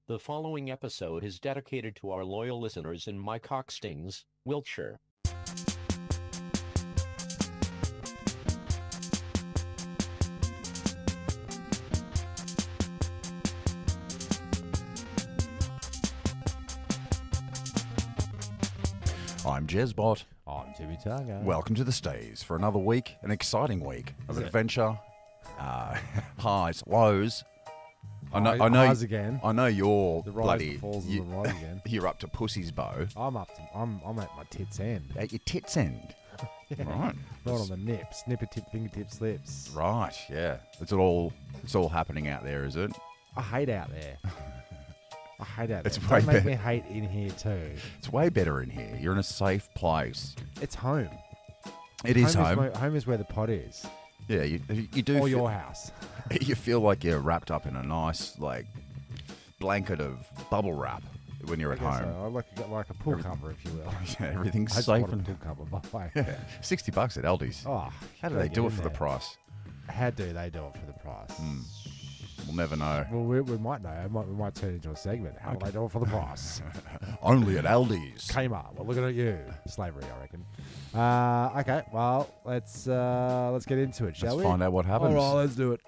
The following episode is dedicated to our loyal listeners in Mycock, Wiltshire. I'm Jezbot. I'm Timmy Targa. Welcome to the STEEZ for another week, an exciting week of adventure, highs, lows. Highs again. I know you're The rise bloody. and falls of the ride again. You're up to pussy's bow. I'm at my tits end. At your tits end. Yeah. Right. Not on the nips. Nipper tip, fingertip slips. Right. Yeah. It's all happening out there, is it? I hate out there. I hate out there. It's Don't way make better. me hate in here too. It's way better in here. You're in a safe place. It's home. It is home. Home is where the pot is. Yeah. You do. Or feel, your house. You feel like you're wrapped up in a nice blanket of bubble wrap when you're at I guess home. so. I like a pool cover, if you will. Yeah, everything's I just safe want a and pool cover, by the way. yeah, $60 at Aldi's. Oh, How do they do it for the price? How do they do it for the price? We'll never know. Well, we might know. We might turn it into a segment. How do they do it for the price? Only at Aldi's. Kmart. We're looking at you. Slavery, I reckon. Okay. Well, let's get into it, shall we? Let's find out what happens. All right, let's do it.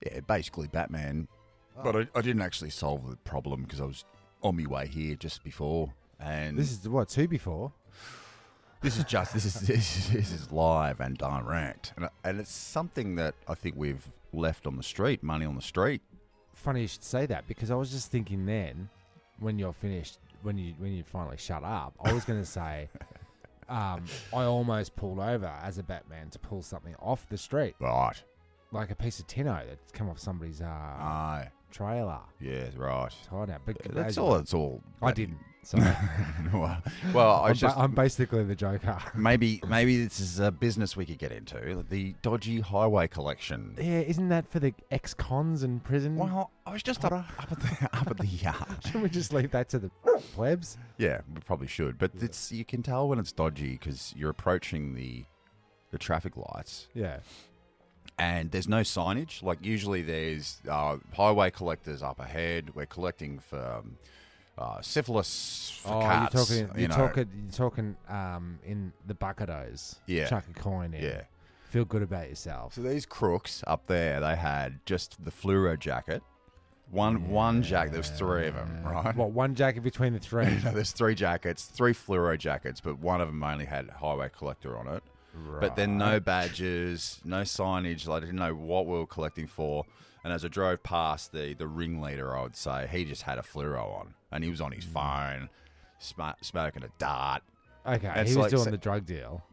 Yeah, basically Batman. But I didn't actually solve the problem because I was on my way here just before. And This is what, two before? this is live and direct, and it's something that I think we've left on the street, money on the street. Funny you should say that, because I was just thinking then, when you're finished, when you finally shut up, I was going to say, I almost pulled over as a Batman to pull something off the street, Right. like a piece of tinno that's come off somebody's Aye. trailer. Yeah, right. Tied out. But That's all. I didn't. So well, I'm basically the Joker. maybe this is a business we could get into, the dodgy highway collection. Yeah, isn't that for the ex-cons in prison? Well, I was just up at the yard. Shouldn't we just leave that to the plebs? Yeah, we probably should. But you can tell when it's dodgy because you're approaching the traffic lights Yeah. and there's no signage. Like usually there's highway collectors up ahead. We're collecting for syphilis for cats. You're talking in the bucketos. Yeah. Chuck a coin in. Yeah. Feel good about yourself. So these crooks up there, they had just the fluoro jacket. One jacket. There was three of them, right? What, one jacket between the three? No, there's three jackets, three fluoro jackets, but one of them only had highway collector on it. Right. But then no badges, no signage. I didn't know what we were collecting for. And as I drove past the ringleader, I would say, he just had a fluoro on. And he was on his phone, smoking a dart. Okay, It's he was like- doing so- the drug deal.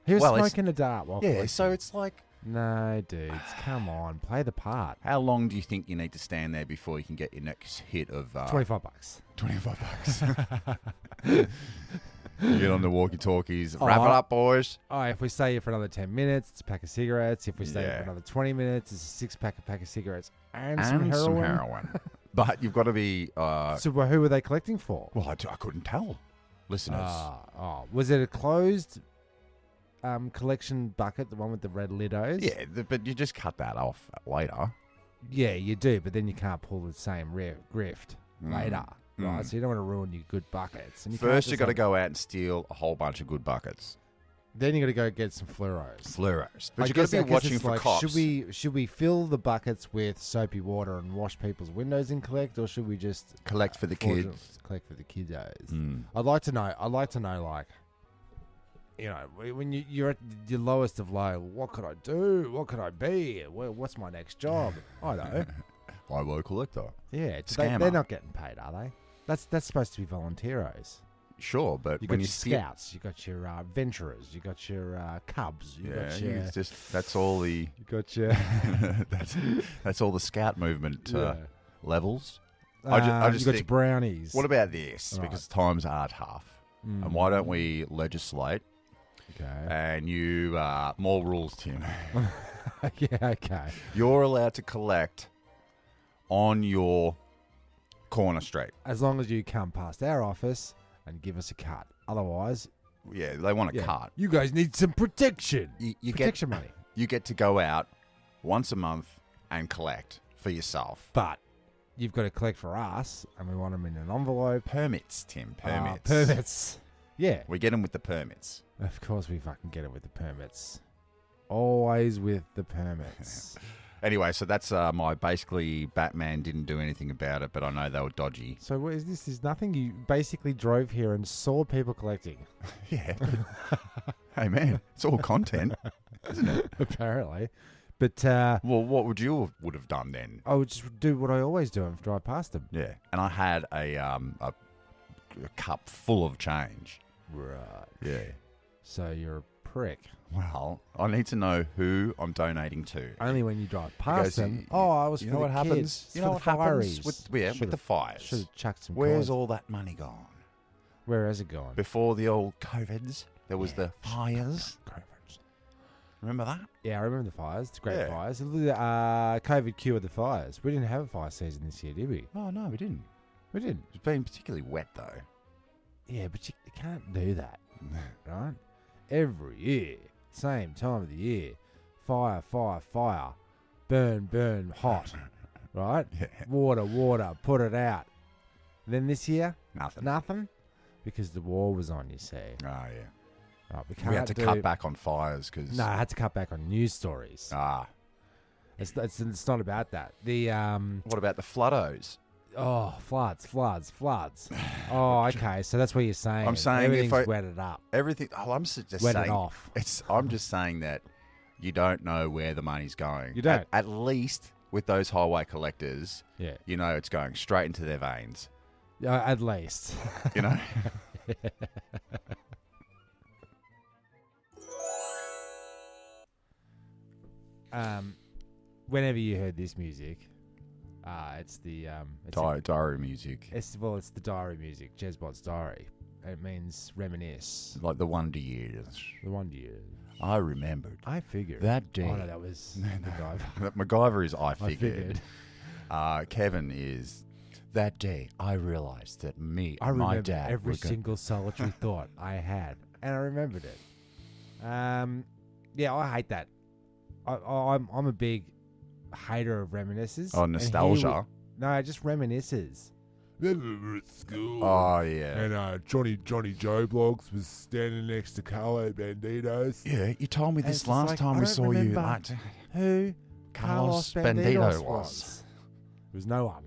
He was Well, it's- smoking a dart while Yeah, collecting. so it's like, No, dudes, come on. Play the part. how long do you think you need to stand there before you can get your next hit of... $25. $25. You get on the walkie-talkies. Wrap it up, boys. Oh, if we stay here for another 10 minutes, it's a pack of cigarettes. If we stay here Yeah. for another 20 minutes, it's a six-pack of cigarettes and, And some heroin. But you've got to be... So who were they collecting for? well, I couldn't tell. Listeners. Was it a closed collection bucket, the one with the red lidos? Yeah, but you just cut that off later. Yeah, you do, but then you can't pull the same grift later, right? Mm. So you don't want to ruin your good buckets. And First, you got to go out and steal a whole bunch of good buckets. Then you got to go get some fluoros. Fluoros. But I you got guess- to I be guess watching it's for like, cops. Should we fill the buckets with soapy water and wash people's windows and collect, or should we just Collect for the kids. Collect for the kiddos. Mm. I'd like to know, like, you know, when you're at your lowest of low, what could I do? What could I be? What's my next job? I know. Highway collector. Yeah, Scammer. they're not getting paid, are they? That's supposed to be volunteeros. Sure, but You got when your you steal... scouts, you got your venturers, you got your cubs, you Yeah, got your, it's just that's all the you got your that's all the scout movement yeah. levels. I just you got your think, brownies. what about this? Right. Because times are tough, and why don't we legislate Okay. and you more rules, Tim? Yeah. Okay. You're allowed to collect on your corner street. As long as you come past our office and give us a cut. Otherwise, Yeah, they want a yeah, cut. you guys need some protection. You get Protection money. you get to go out once a month and collect for yourself. But you've got to collect for us, and we want them in an envelope. Permits, Tim. Permits. Permits. Yeah. We get them with the permits. Of course we fucking get it with the permits. Always with the permits. Anyway, so that's my basically Batman didn't do anything about it, but I know they were dodgy. So what is this? Is nothing. You basically drove here and saw people collecting. Yeah. Hey, man, it's all content, isn't it? Apparently. But well, what would you have done then? I would just do what I always do and drive past them. Yeah, and I had a cup full of change. Right. Yeah. So you're a prick. Well, I need to know who I'm donating to. Only when you drive past Because them. I was. You for know the what happens? kids. You For know the what happens fireys. with the fires? Should have chucked some. Where's coins. all that money gone? Where has it gone? Before the old COVIDs, there was the fires. COVIDs. Remember that? Yeah, I remember the fires. The great Yeah. fires. COVID cured the fires. We didn't have a fire season this year, did we? Oh no, we didn't. We didn't. It's been particularly wet though. Yeah, but you can't do that, right? Every year, same time of the year, fire, fire, fire, burn, burn, hot, right? Yeah. Water, water, put it out. Then this year, Nothing. nothing, because the war was on, you see. Oh yeah. Right, we can't We had to cut back on fires because. No, I had to cut back on news stories. It's not about that. The What about the floodos? floods. Oh, okay. So that's what you're saying. I'm saying everything's if I- wetted up. Everything. Oh, I'm just Wet saying. it off. I'm just saying that you don't know where the money's going. You don't. At least with those highway collectors, Yeah. you know it's going straight into their veins. At least. You know. Whenever you heard this music, it's the Diary music. it's the diary music, Jezbot's diary. It means reminisce. Like the Wonder Years. The one year. I remembered I figured. that day. Oh no, that was the guy. That MacGyver is I I figured. figured. Kevin is that day I realized that I my remember dad every were gonna- single solitary thought I had, and I remembered it. Yeah, I hate that. I'm a big hater of reminisces. Oh, and he nostalgia. no, just reminisces. Remember at school? Oh yeah. And Johnny Joe Blogs was standing next to Carlo Banditos. Yeah, you told me And this it's last like, time I we don't saw you. remember Like, Who Carlos Carlos Bandido Bandidos was? It was no one.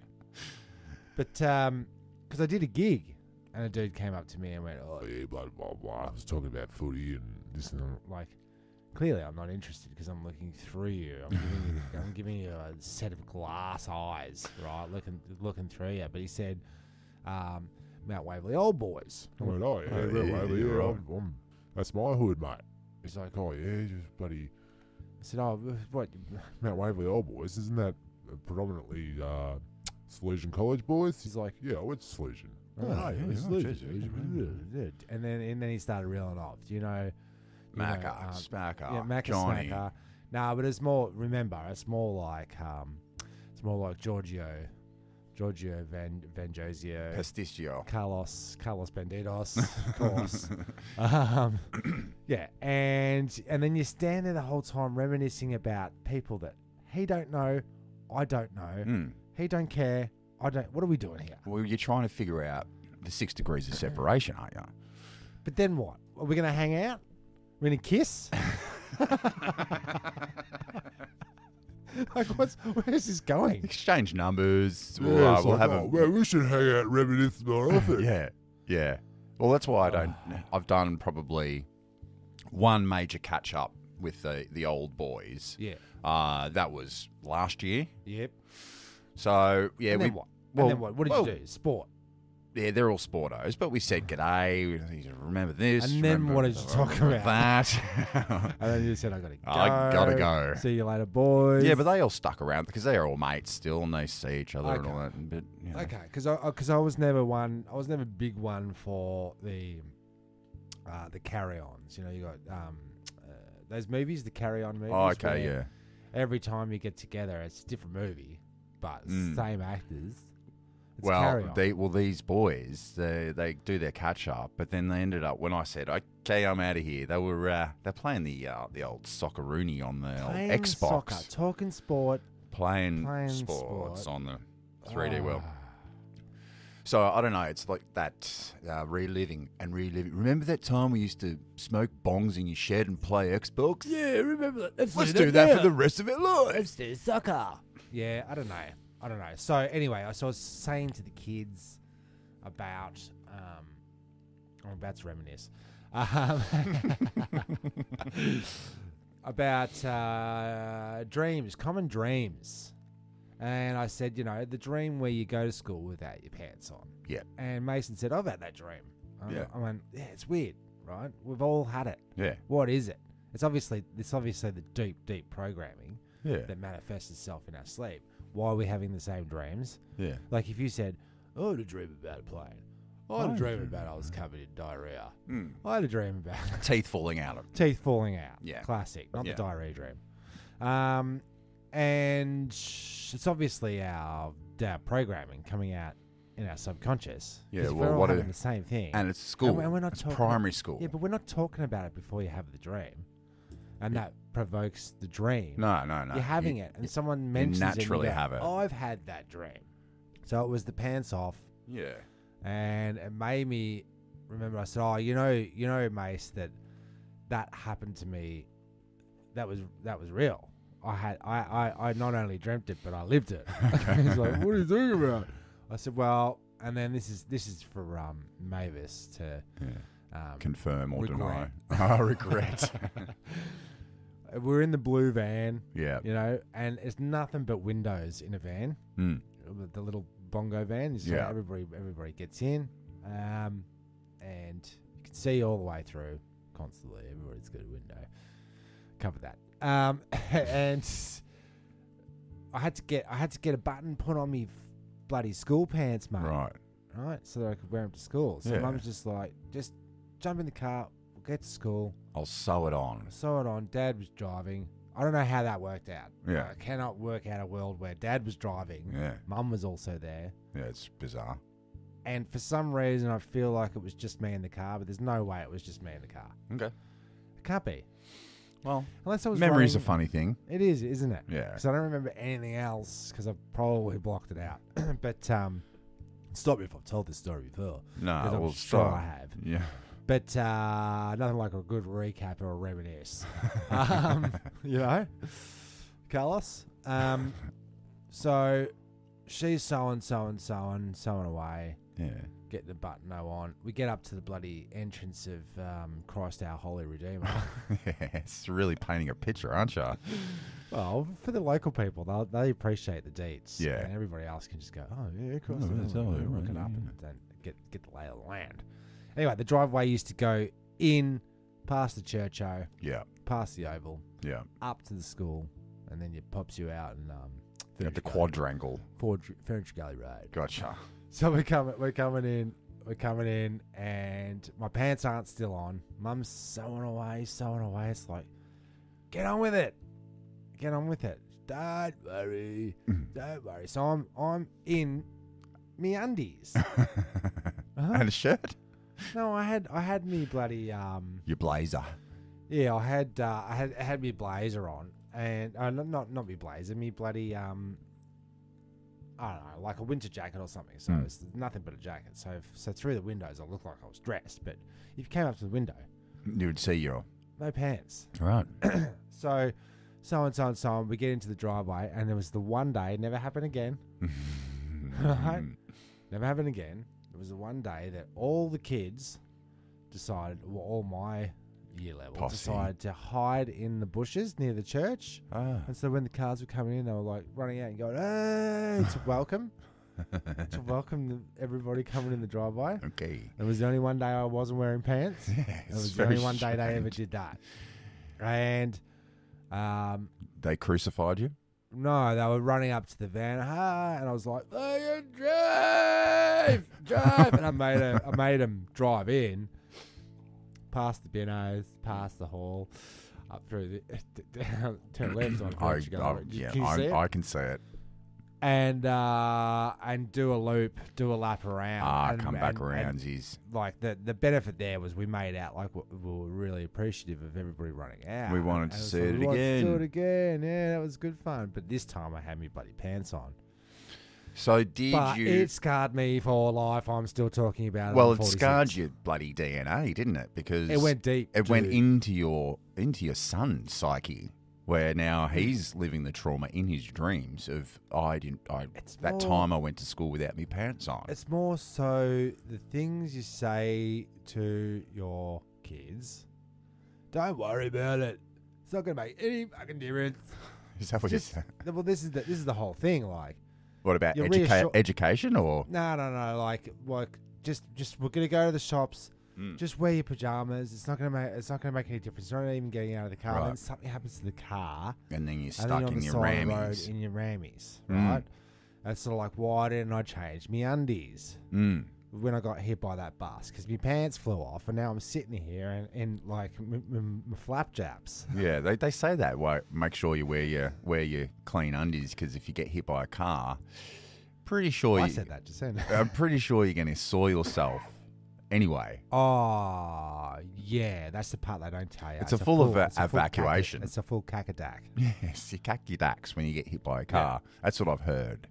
But because I did a gig, and a dude came up to me and went, "Oh, Oh, yeah, blah, blah, blah. I was talking about footy and this and that. like, clearly I'm not interested because I'm looking through you. I'm giving you a set of glass eyes, right? Looking through you." But he said, "Mount Waverley Old Boys." I went, oh, yeah, Oh, right, yeah, right, yeah, yeah, right. that's my hood, mate. He's like, oh, yeah, just bloody I said, "Oh, what? Mount Waverley Old Boys. Isn't that predominantly Salesian College boys? He's like, yeah, I went to Salesian. Oh, yeah, yeah, Salesian. And then he started reeling off. Do you know? Macker, Smacker, Yeah, Macker, Johnny. Smacker. No, but it's more. Remember, it's more like Giorgio Van Josio, Pasticcio. Carlos Bandidos, of course. Yeah, and then you stand there the whole time reminiscing about people that he don't know, I don't know, Mm. he don't care, I don't. What are we doing here? Well, you're trying to figure out the 6 degrees of separation, aren't you? But then what? Are we going to hang out? We're going to kiss? Like, where's this going? Exchange numbers. Yeah, We'll, it's we'll like, have oh, a man, we should hang out and reminisce more often. yeah, yeah. Well, that's why I don't. I've done probably one major catch up with the old boys. Yeah. That was last year. Yep. So yeah, And we then what? well, And then what? What did well, you do? Sport. Yeah, they're all sportos, but we said g'day. Remember this? And then remember what did you talk about? That. And then you said, I gotta go. I gotta go. See you later, boys. Yeah, but they all stuck around because they're all mates still, and they see each other and Okay. all that. But you know. Okay, because I was never one. I was never a big one for the carry-ons. You know, you got those movies, the carry-on movies. Oh, okay, where yeah. Every time you get together, it's a different movie, but same actors. It's Well, carry-on. these boys, they do their catch up, but then they ended up when I said, "Okay, I'm out of here." They were they're playing the old Socceroony on the old Playing Xbox. soccer, talking sport, Playing sports on the 3D wheel. So, I don't know, it's like that reliving. Remember that time we used to smoke bongs in your shed and play Xbox? Yeah, remember that. Let's do that for the rest of our lives. Let's do soccer. Yeah, I don't know. So anyway, I was saying to the kids about, I'm about to reminisce, about dreams, common dreams. And I said, the dream where you go to school without your pants on. Yeah. And Mason said, I've had that dream. I went, yeah, it's weird, right? We've all had it. Yeah. What is it? It's obviously the deep programming that manifests itself in our sleep. Why are we having the same dreams? Yeah. Like if you said, I had a dream about a plane. I had a dream about I was covered in diarrhea. I had a dream about teeth falling out. Yeah. Classic. Not the diarrhea dream. And it's obviously our programming coming out in our subconscious. Yeah, we're all having the same thing. And it's school. And we're not it's talking primary school. Yeah, but we're not talking about it before you have the dream. And that provokes the dream. No. You're having it. And someone mentions it. You naturally have it. Oh, I've had that dream. So it was the pants off. Yeah. And it made me remember, I said, you know, Mace, that happened to me. That was real. I not only dreamt it, but I lived it. He's like, what are you talking about? I said, well, and then this is for Mavis to confirm or regret. deny. Regret. We're in the blue van. Yeah. And it's nothing but windows in a van. The little bongo van. So everybody gets in, and you can see all the way through constantly. Everybody's got a window. Cover that. And I had to get a button put on me bloody school pants, mate. Right, so that I could wear them to school. So Mum was just like, just jump in the car, we'll get to school. I'll sew it on. Dad was driving. I don't know how that worked out. Yeah. I cannot work out a world where Dad was driving. Yeah. Mum was also there. Yeah, it's bizarre. And for some reason, I feel like it was just me in the car, but there's no way it was just me in the car. Okay. It can't be. Well, unless I was memory's running, a funny thing. It is, isn't it? Yeah. Because I don't remember anything else because I've probably blocked it out. But stop me if I've told this story before. No, I'm sure I have. Yeah. But nothing like a good recap or a reminisce. Carlos. So she's sewing away. Yeah. Getting the button on. We get up to the bloody entrance of Christ our Holy Redeemer. It's really painting a picture, aren't you? Well, for the local people, they appreciate the deeds. Yeah. And everybody else can just go, oh, yeah, Christ our Holy Redeemer. Look it up and then get the lay of the land. Anyway, the driveway used to go in, past the churcho, past the oval, up to the school, and then it pops you out and at the quadrangle. Furniture Gully Road. Gotcha. So we're coming in, and my pants aren't still on. Mum's sewing away. It's like, get on with it. Don't worry. So I'm in me undies. And a shirt. No, I had me bloody your blazer. Yeah, I had me blazer on, and not me blazer, me bloody I don't know, like a winter jacket or something. So it's nothing but a jacket. So through the windows, I looked like I was dressed. But if you came up to the window, you would see your no pants. Right. So on. We get into the driveway, and there was the one day, never happened again. Right? Never happened again. It was the one day that all the kids decided, well, all my year level decided to hide in the bushes near the church. And so when the cars were coming in, they were like running out and going, hey, to welcome everybody coming in the driveway. Okay. It was the only one day I wasn't wearing pants. It was the only one day they ever did that. And they crucified you? No, they were running up to the van, and I was like, "Hey, drive!" And I made them drive in, past the binnos, past the hall, up through the turn left on. I can see it. and do a loop, do a lap around. Come back around. He's like the benefit there was we made out like we were really appreciative of everybody running out. We wanted to see it we wanted to again. do it again. Yeah, that was good fun. But this time I had my bloody pants on. So did But you? it scarred me for life. I'm still talking about it. Well, I'm it 46. scarred your bloody DNA, didn't it? Because It went deep. It went dude. into your son's psyche, where now he's living the trauma in his dreams of that time I went to school without my pants on. It's more so the things you say to your kids. Don't worry about it. It's not going to make any fucking difference. Is that what you Just- said? Well, this is the whole thing. Like, What about you're reassure- education or? no. Like just we're going to go to the shops. Mm. Just wear your pajamas. It's not going to make any difference. You're not even getting out of the car. Right. Then something happens to the car. And then you're And stuck then on in the your side of the road rammies. in your rammies, Mm. right? That's sort of like, why didn't I change me undies Mm. when I got hit by that bus? Because my pants flew off, and now I'm sitting here in like my flapjaps. Yeah, they say that. Well, make sure you wear your clean undies because if you get hit by a car, pretty sure I said that just then. I'm pretty sure you're going to soil yourself. Anyway, Oh, yeah, that's the part they don't tell you. It's a full it's a full evacuation. It's a full cacadac. yes, you cack your dacks when you get hit by a car. That's what I've heard.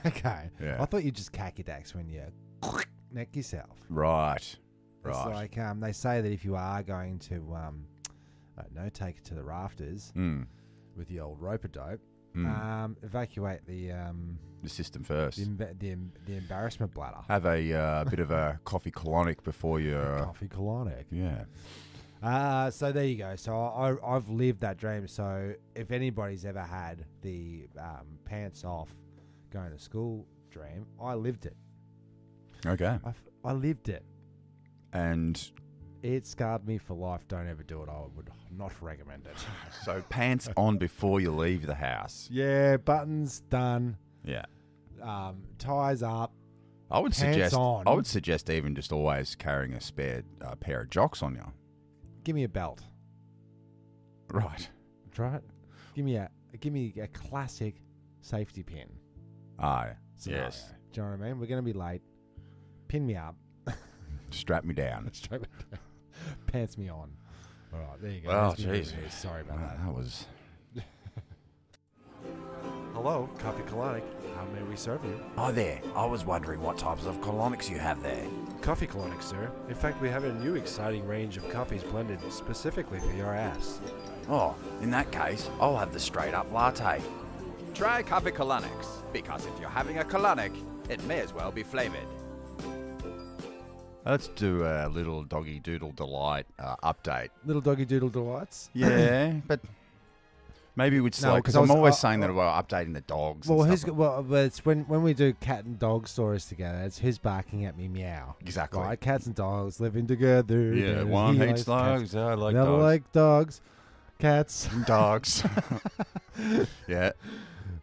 Okay. Yeah. I thought you just cacadacs when you neck yourself. Right. It's Right. like they say that if you are going to, take it to the rafters with the old rope-a-dope, evacuate the system first. the embarrassment bladder. Have a bit of a coffee colonic before you. Coffee colonic. Yeah. So there you go. So I've lived that dream. So if anybody's ever had the pants off going to school dream, I lived it. Okay. I lived it. And It scarred me for life. Don't ever do it. I would not recommend it. so pants on before you leave the house. Yeah, buttons done. Yeah. Ties up. I would Pants suggest. on. I would suggest even just always carrying a spare pair of jocks on you. Give me a belt. Right. Try it. Give me a classic safety pin. Aye. scenario. Yes. Do you know what I mean? We're going to be late. Pin me up. Strap me down. Straight pants me on. All right, there you go. Oh, That's me. jeez. Sorry about that. That was. Hello, Coffee Colonic. How may we serve you? Hi there. I was wondering what types of colonics you have there. Coffee Colonic, sir. In fact, we have a new exciting range of coffees blended specifically for your ass. Oh, in that case, I'll have the straight up latte. Try Coffee Colonics, because if you're having a colonic, it may as well be flavored. Let's do a little doggy doodle delight update. Little doggy doodle delights. Yeah, but maybe we'd slow No, because 'cause I I'm was- always I- saying that we're updating the dogs. Well, and stuff. but it's when we do cat and dog stories together. It's who's barking at me meow. Exactly. Right, cats and dogs living together. Yeah, He one likes hates dogs. I like The other dogs. like dogs. Cats. Dogs. Yeah.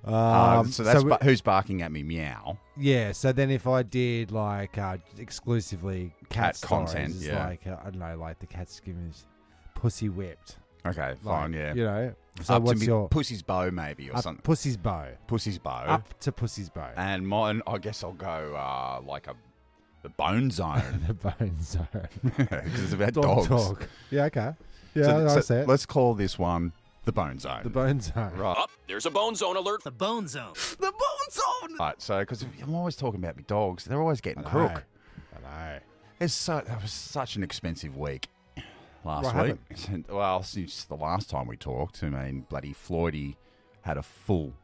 So who's barking at me? Meow. Yeah, so then if I did like exclusively Cat stories, content, it's yeah. like I don't know, like the cat's giving his pussy whipped. Okay, fine. Like, Yeah. You know. So Up what's to me, your pussy's bow maybe or something? pussy's bow? Pussy's bow. Up to pussy's bow. And mine, I guess I'll go like the bone zone The bone zone. because it's about Dog dogs. talk. Yeah. Okay. Yeah, I say it. Let's call this one the bone zone. The bone zone. Right. Up, there's a bone zone alert. The Bone Zone. The Bone Zone! Right. So because I'm always talking about my dogs, they're always getting I know. crook. I know. That was such an expensive week last What week. Well, since the last time we talked, I mean, bloody Floydie had a full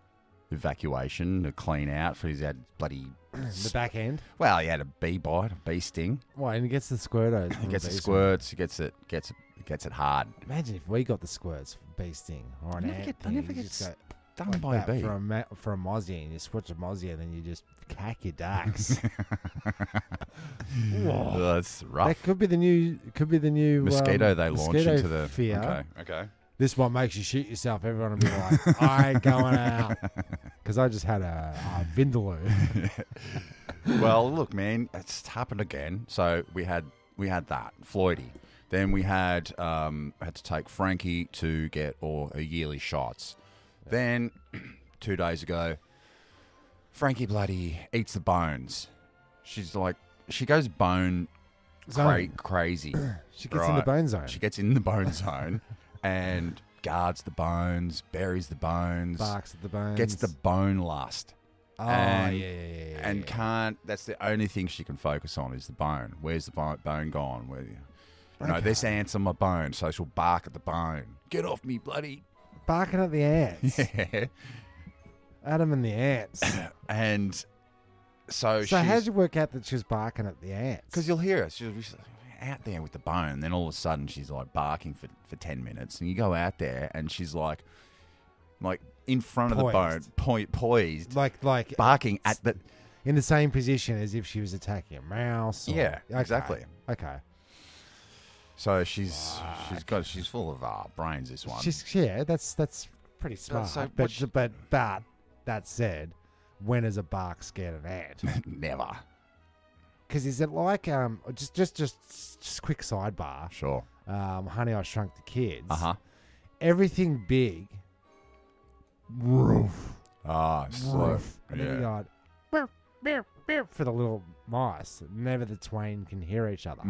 evacuation to clean out for his had bloody. The back end. Well, he had a bee bite, a bee sting. Why? And he gets the squirtos. He from gets the bee squirts. He gets it hard. sting. Imagine if we got the squirts for bee sting or an ant. I and never you get just go Done like by that a bee. for a mozzie, and you switch a mozzie, and then you just cack your ducks. Oh, that's rough. That could be the new Mosquito they launch mosquito into the fear. Okay. This one makes you shoot yourself. Everyone will be like, I ain't going out. Because I just had a vindaloo. Well, look, man, it's happened again. So we had that Floydie. Then we had to take Frankie to get all her yearly shots. Then 2 days ago, Frankie bloody eats the bones. She's like, she goes bone Zone. crazy. She gets in the Right. bone zone. She gets in the bone zone and guards the bones, buries the bones, Barks at the bones. gets the bone lust. Oh, and, yeah. And can't, that's the only thing she can focus on is the bone. Where's the bone gone? Where, no, this ant's on my bone, so she'll bark at the bone. Get off me, bloody. Barking at the ants. Yeah. Adam and the ants. And so So how she's... did you work out that she was barking at the ants? Because you'll hear her. She's out there with the bone. Then all of a sudden she's like barking for 10 minutes. And you go out there and she's like in front of the bone, poised, like barking at the... in the same position as if she was attacking a mouse. Or, Yeah, okay. exactly. Okay. So she's full of brains, this one. That's pretty smart. So but that said, when is a bark scared of an ant? Never. Because is it like just quick sidebar? Sure. Honey, I Shrunk the Kids. Everything big. Roof. Slow. And then you got for the little mice. Never the twain can hear each other.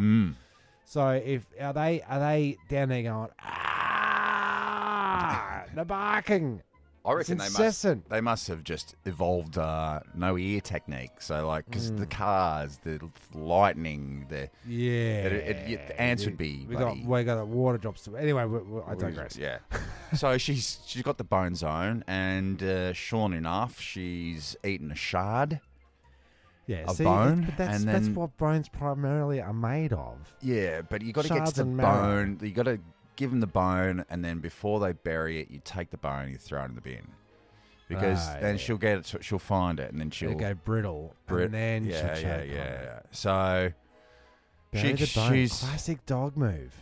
So if are they down there going the barking? I reckon It's incessant. they must have just evolved no ear technique. So like, because the cars, the lightning, the the ants would be. We got the water drops. Anyway, I digress. Yeah. So she's got the bone zone, and sure enough, she's eaten a shard. Yeah, a bone, but that's and then, that's what bones primarily are made of. Yeah, but you got to get Shards to the and marrow. bone. You got to give them the bone, and then before they bury it, you take the bone and you throw it in the bin, because then she'll get it. She'll find it, and then she'll It'll go brittle, and then she'll choke on it. So Bury the bone. she's Classic dog move.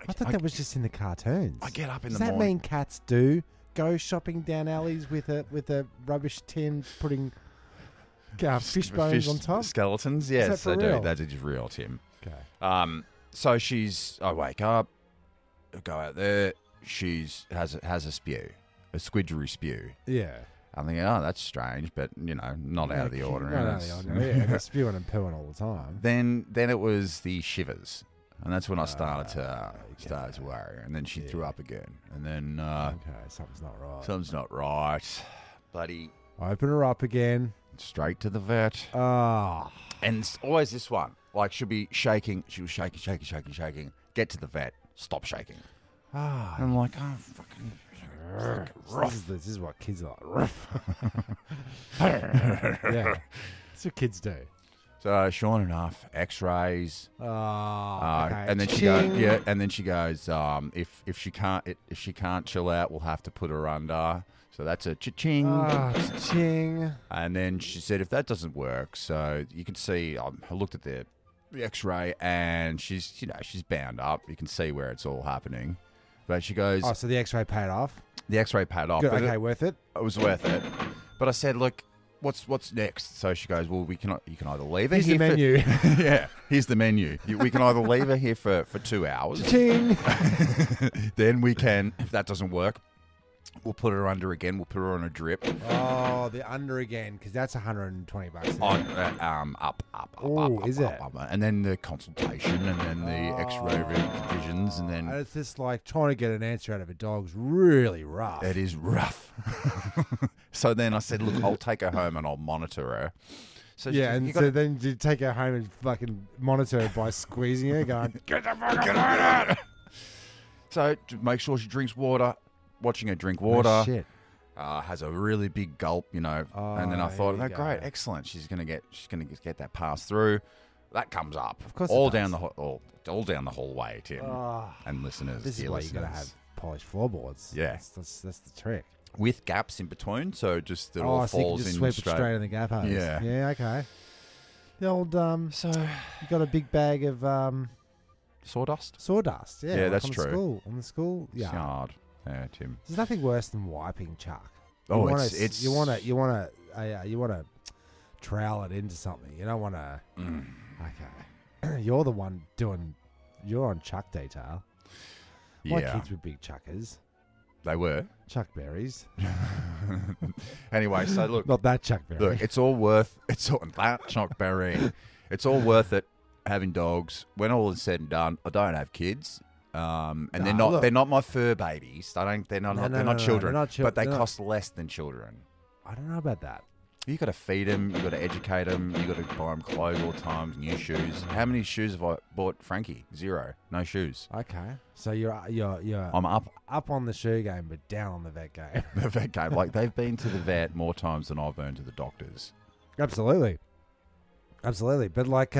I thought that was just in the cartoons. I get up in Does the that morning. mean cats do go shopping down alleys with a rubbish tin, putting fish bones on top? Skeletons, yes, that for they real? do. That is real, Tim. Okay. So I wake up, go out there. Has a spew, a squidgery spew. Yeah. I'm thinking, oh, that's strange, but not out of the ordinary. Not out of the ordinary. Yeah, they're spewing and pooing all the time. Then it was the shivers, and that's when I started to worry. And then she threw up again, and then Okay, something's not right. something's not right. Bloody Open her up again. straight to the vet. Ah. And it's always this one. Like, she'll be shaking. She was shaking. Get to the vet. Stop shaking. Ah. And I'm like, oh, fucking rough. This is what kids are like. Rough. Yeah. That's what kids do. So, sure enough, X-rays. Okay. And then she goes, and then she goes, if she can't chill out, we'll have to put her under. So that's a cha-ching. Ching. And then she said, if that doesn't work, so you can see, I looked at the X-ray, and she's bound up. You can see where it's all happening. But she goes, Oh, so the X-ray paid off. the X-ray paid off. Good. But Okay, worth it. it was worth it. But I said, look, what's next? So she goes, well, you can either leave her Here's here the menu. yeah, here's the menu. We can either leave her here for 2 hours. Ching. Then we can, if that doesn't work, we'll put her under again. We'll put her on a drip. Oh, the under again, because that's $120. Up. Oh, up, is up, it? up. And then the consultation, and then the X-ray visions, and then it's just like trying to get an answer out of a dog's really rough. it is rough. So then I said, look, I'll take her home and I'll monitor her. So Yeah, she- and you so gotta- then you take her home and fucking monitor her by squeezing her, going, Get the fuck out! So to make sure she drinks water, watching her drink water. Oh, shit. Has a really big gulp, and then I thought, here you oh, great, go. excellent. She's gonna get that pass through. That comes up, of course, all it down does. all down the hallway, Tim, Oh, and listeners. this is dear why you got to listeners. have polished floorboards. Yeah. That's the trick. with gaps in between, so just that all So you can falls just in sweep straight. it straight in the gap hose. Yeah. Yeah, okay. The old, So you got a big bag of sawdust. sawdust. Yeah, Yeah, like that's on true. The school, yeah. Yard. Yeah, Tim. There's nothing worse than wiping chalk. Oh, you want to trowel it into something. You don't want to. Okay, you're the one doing. You're on chuck detail. My Yeah. kids were big chuckers. They were. Chuck berries. Anyway, so look. Not that Chuck berry. Look, it's all worth that Chuck Berry. It's all worth it having dogs. When all is said and done, I don't have kids. And they're not my fur babies. They're not children. But they cost less than children. I don't know about that. You got to feed them. You got to educate them. You got to buy them clothes all the time, new shoes. How many shoes have I bought, Frankie? 0. No shoes. Okay, so you're I'm up on the shoe game, but down on the vet game. the vet game. Like they've been to the vet more times than I've been to the doctors. Absolutely. But like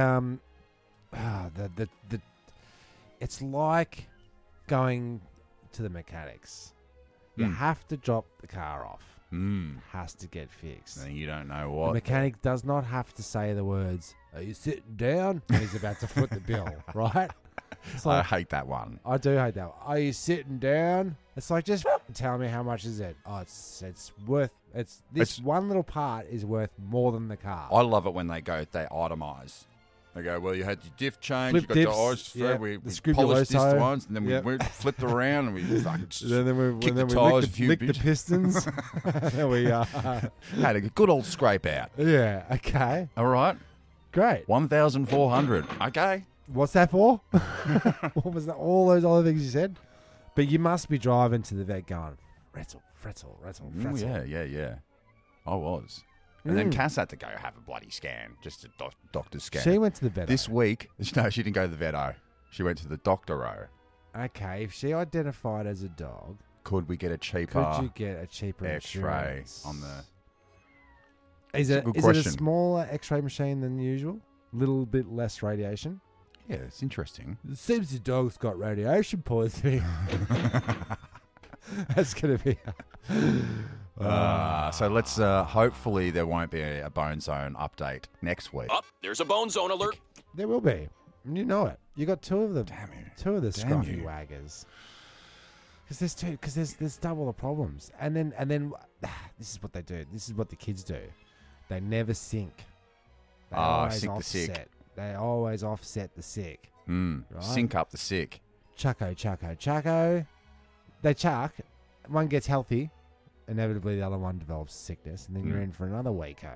it's like going to the mechanics. You have to drop the car off. Has to get fixed. And you don't know The what. mechanic does not have to say the words, "Are you sitting down?" when he's about to foot the bill, right? It's I like, hate that one. I do hate that. Are you sitting down? It's like, just tell me how much is it. Oh, it's worth. This one little part is worth more than the car. I love it when they itemise. They go, well, you had your diff change, Flip you got your diffs, orange thread, yeah, we the polished this scribuloso. once, and then we went, flipped around, and we fucking kicked the we tyres a few licked the bits. pistons. Then we Had a good old scrape out. yeah, okay, All right, great. 1,400. Okay. What's that for? What was that? All those other things you said? But you must be driving to the vet going, Fretzel. Yeah. I was. And then Cass had to go have a bloody scan, just a doctor's scan. She went to the vet. This week, no, she didn't go to the vet-o. She went to the doctor-o. Okay, if she identified as a dog, Could we get a cheaper could you get a cheaper X-ray insurance? on the... Is It's a it good is it question. a smaller X-ray machine than usual? Little bit less radiation. Yeah, it's interesting. It seems the dog's got radiation poisoning. That's gonna be. So let's hopefully there won't be a Bone Zone update next week. Up, there's a Bone Zone alert. There will be. You know it. You got two of the Damn you. two of the Damn scruffy you. waggers. Because there's two. Because there's double the problems. And then this is what they do. This is what the kids do. They never sync. They always sync the sick. offset. They always offset the sick. Right? Sync up the sick. Chucko. They chuck. One gets healthy. Inevitably, the other one develops sickness, and then you're in for another weeko.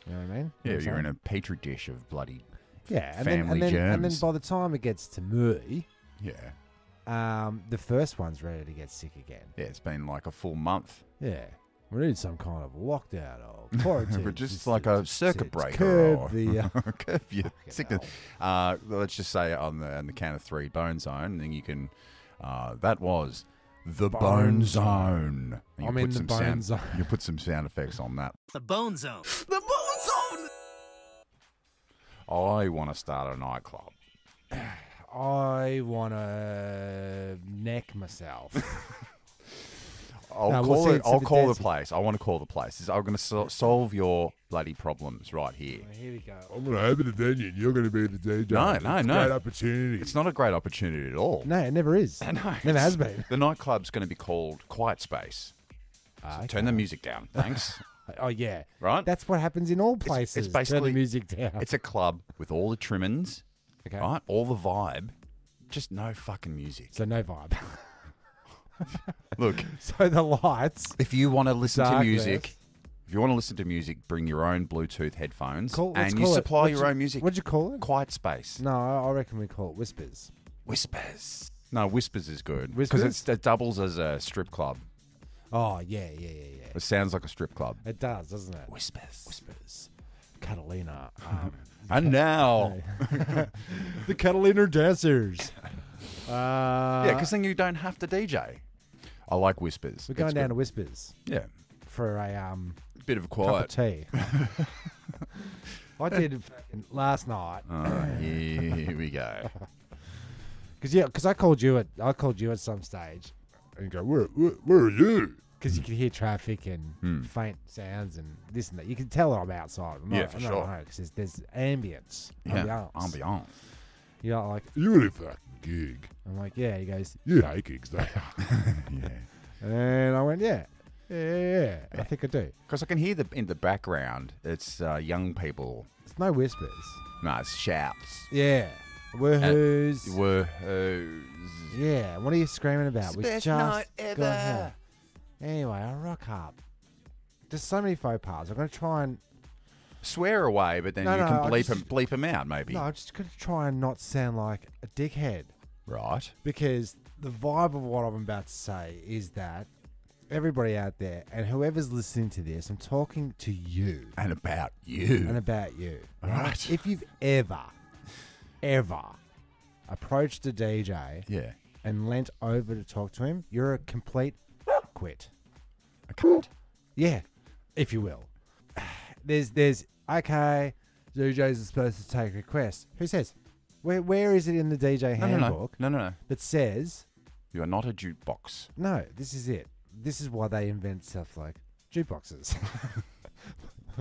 You know what I mean? Yeah, You know you're what in I'm a petri dish of bloody saying? family and then germs. by the time it gets to me, Yeah. the first one's ready to get sick again. Yeah, it's been like a full month. Yeah. We need some kind of lockdown or quarantine. But just like a circuit to breaker. curb or the curb your sickness. Let's just say on the count of 3, Bone Zone, and then you can... that was the Bone Zone. And you I'm put in the some Bone Zone. You put some sound effects on that. The Bone Zone. I want to start a nightclub. I want to neck myself. I'll No, call we'll it. see I'll the call the dancing. place. I want to call the place. I'm going to solve your bloody problems right here. Here we go. I'm going to open a venue and you're going to be the DJ. No. It's a great opportunity. It's not a great opportunity at all. No, it never is. No, Never has been. The nightclub's going to be called Quiet Space. So turn the music down. Thanks. Oh, yeah. Right? That's what happens in all places. It's Turn the basically music down. It's a club with all the trimmings, Okay. right? All the vibe, just no fucking music. So no vibe. Look, So the lights. if you want to listen to Darkness. music, bring your own Bluetooth headphones, Let's and you call it- supply what'd your you- own music. What'd you call it? Quiet Space. No, I reckon we call it Whispers. Whispers. No, Whispers is good Whispers? because it doubles as a strip club. Oh, yeah. It sounds like a strip club. It does, doesn't it? Whispers. Catalina. And now, The Catalina dancers. yeah, because then you don't have to DJ. I like Whispers. We're going It's down good. to Whispers Yeah, for a bit of a cup of quiet. tea. I did last night. Here we go. Because I called you at some stage And you go, where are you? because you could hear traffic and faint sounds and this and that. You can tell I'm outside. I'm Yeah, not, for I'm not sure. at home 'cause there's ambience. Yeah, Ambiance. ambiance. You're not like, You really fucking gig. I'm like, yeah. He goes, You hate gigs, don't you? Yeah. and I went, yeah. I think I do. Because I can hear in the background, it's young people. It's no whispers. No, it's shouts. Yeah. Woohoos. Woohoos. Yeah. What are you screaming about? Best night ever. Anyway, I rock up. There's so many faux pas. I'm going to try and... Swear away, but then No, you no, can I bleep them out, maybe. No, I'm just going to try and not sound like a dickhead. Right. Because the vibe of what I'm about to say is that everybody out there and whoever's listening to this, I'm talking to you. And about you. Right? If you've ever approached a DJ Yeah. and leant over to talk to him, you're a complete quit. A cunt. Yeah, if you will. There's okay, DJs are supposed to take requests. Who says? Where is it in the DJ handbook No. that says... You are not a jukebox. No, this is it. This is why they invent stuff like jukeboxes.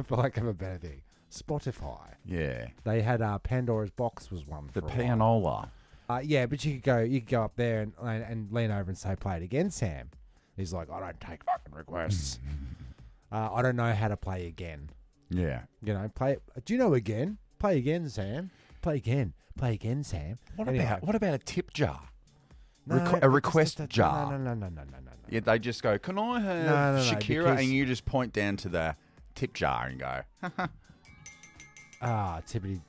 For lack of a better thing. Spotify. Yeah. They had Pandora's Box was one. The for a pianola. while. Yeah, but you could go up there and lean over and say, "Play it again, Sam." He's like, "I don't take fucking requests. I don't know how to play again." Yeah. You know, play it. Do you know again? Play again, Sam. Play again. Play again, Sam. What Anyway. about a tip jar? No, a request just- jar. No. Yeah, they just go, "Can I have No, Shakira?" because- And you just point down to the tip jar and go, tippity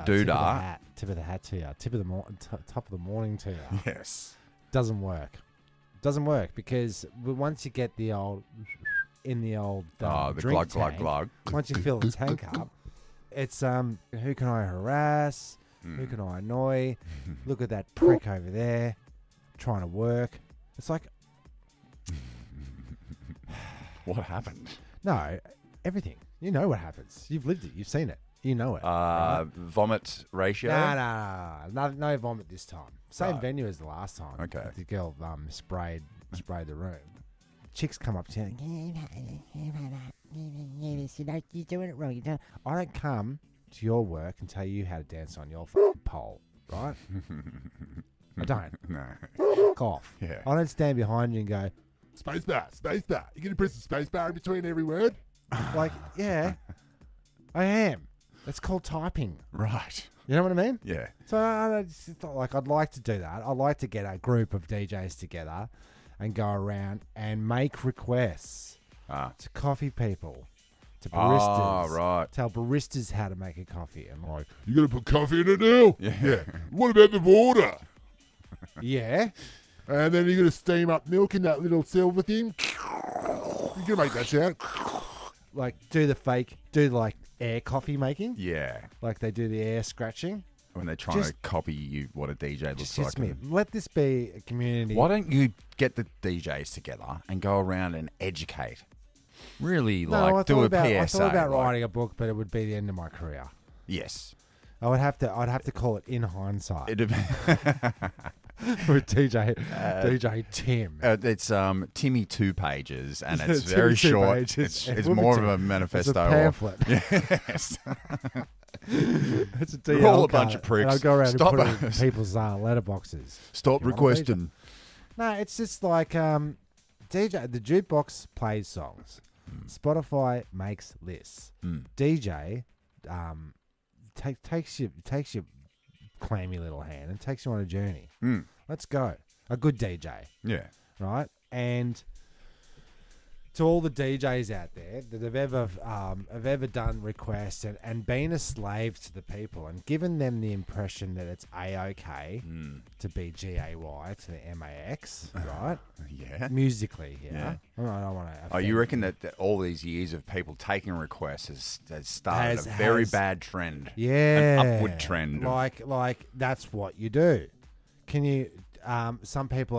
doodah. Tip of the hat to you. Tip of the top of the morning to you. "Yes." Doesn't work because once you get the old in the old The drink glug, tank, glug. once you fill the tank up, it's who can I harass? Who can I annoy? Look at that prick over there trying to work. It's like What happened? no, everything. You know what happens. You've lived it. You've seen it. You know it. Right? Vomit ratio? No vomit this time. Same Right. venue as the last time. Okay. The girl sprayed the room. Chicks come up to you. You're doing it wrong. I don't come to your work and tell you how to dance on your fucking pole, right? I don't. No. Fuck off. Yeah. I don't stand behind you and go, Spacebar. You're going to press the spacebar in between every word? like, yeah, I am. That's called typing. Right. You know what I mean? Yeah. So it's not like I'd like to do that. I'd like to get a group of DJs together and go around and make requests to coffee people, to baristas. Right. Tell baristas how to make a coffee. And like, You got to put coffee in it now? Yeah. What about the water? yeah, And then you're going to steam up milk in that little silver thing. You're going to make that sound. like do like air coffee making, Yeah. like they do the air scratching. When they're trying Just- to copy you, what a DJ looks Just like. hits me. Let this be a community. Why don't you get the DJs together and go around and educate? Really, No, I do thought a PSA. I thought about like- writing a book, but it would be the end of my career. Yes. I'd have to call it In Hindsight It'd be- with DJ Tim. It's Timmy 2 pages, and it's Timmy very 2 short. pages. It's It would be more two- of a It's manifesto. a pamphlet. Yes. It's a DL We're all a bunch of card, pricks. And I'll go around Stop and put it in us. people's letterboxes. Stop You want a requesting. No, it's just like DJ. The jukebox plays songs. Spotify makes lists. DJ takes your clammy little hand and takes you on a journey. Let's go. A good DJ, Yeah. right? And to all the DJs out there that have ever done requests and been a slave to the people and given them the impression that it's A-OK to be G-A-Y to the M-A-X, right? Yeah. Musically, Yeah. yeah. I don't want to. Oh, you reckon that all these years of people taking requests has started a very bad trend? Yeah, An upward trend. Like that's what you do. Can you? Some people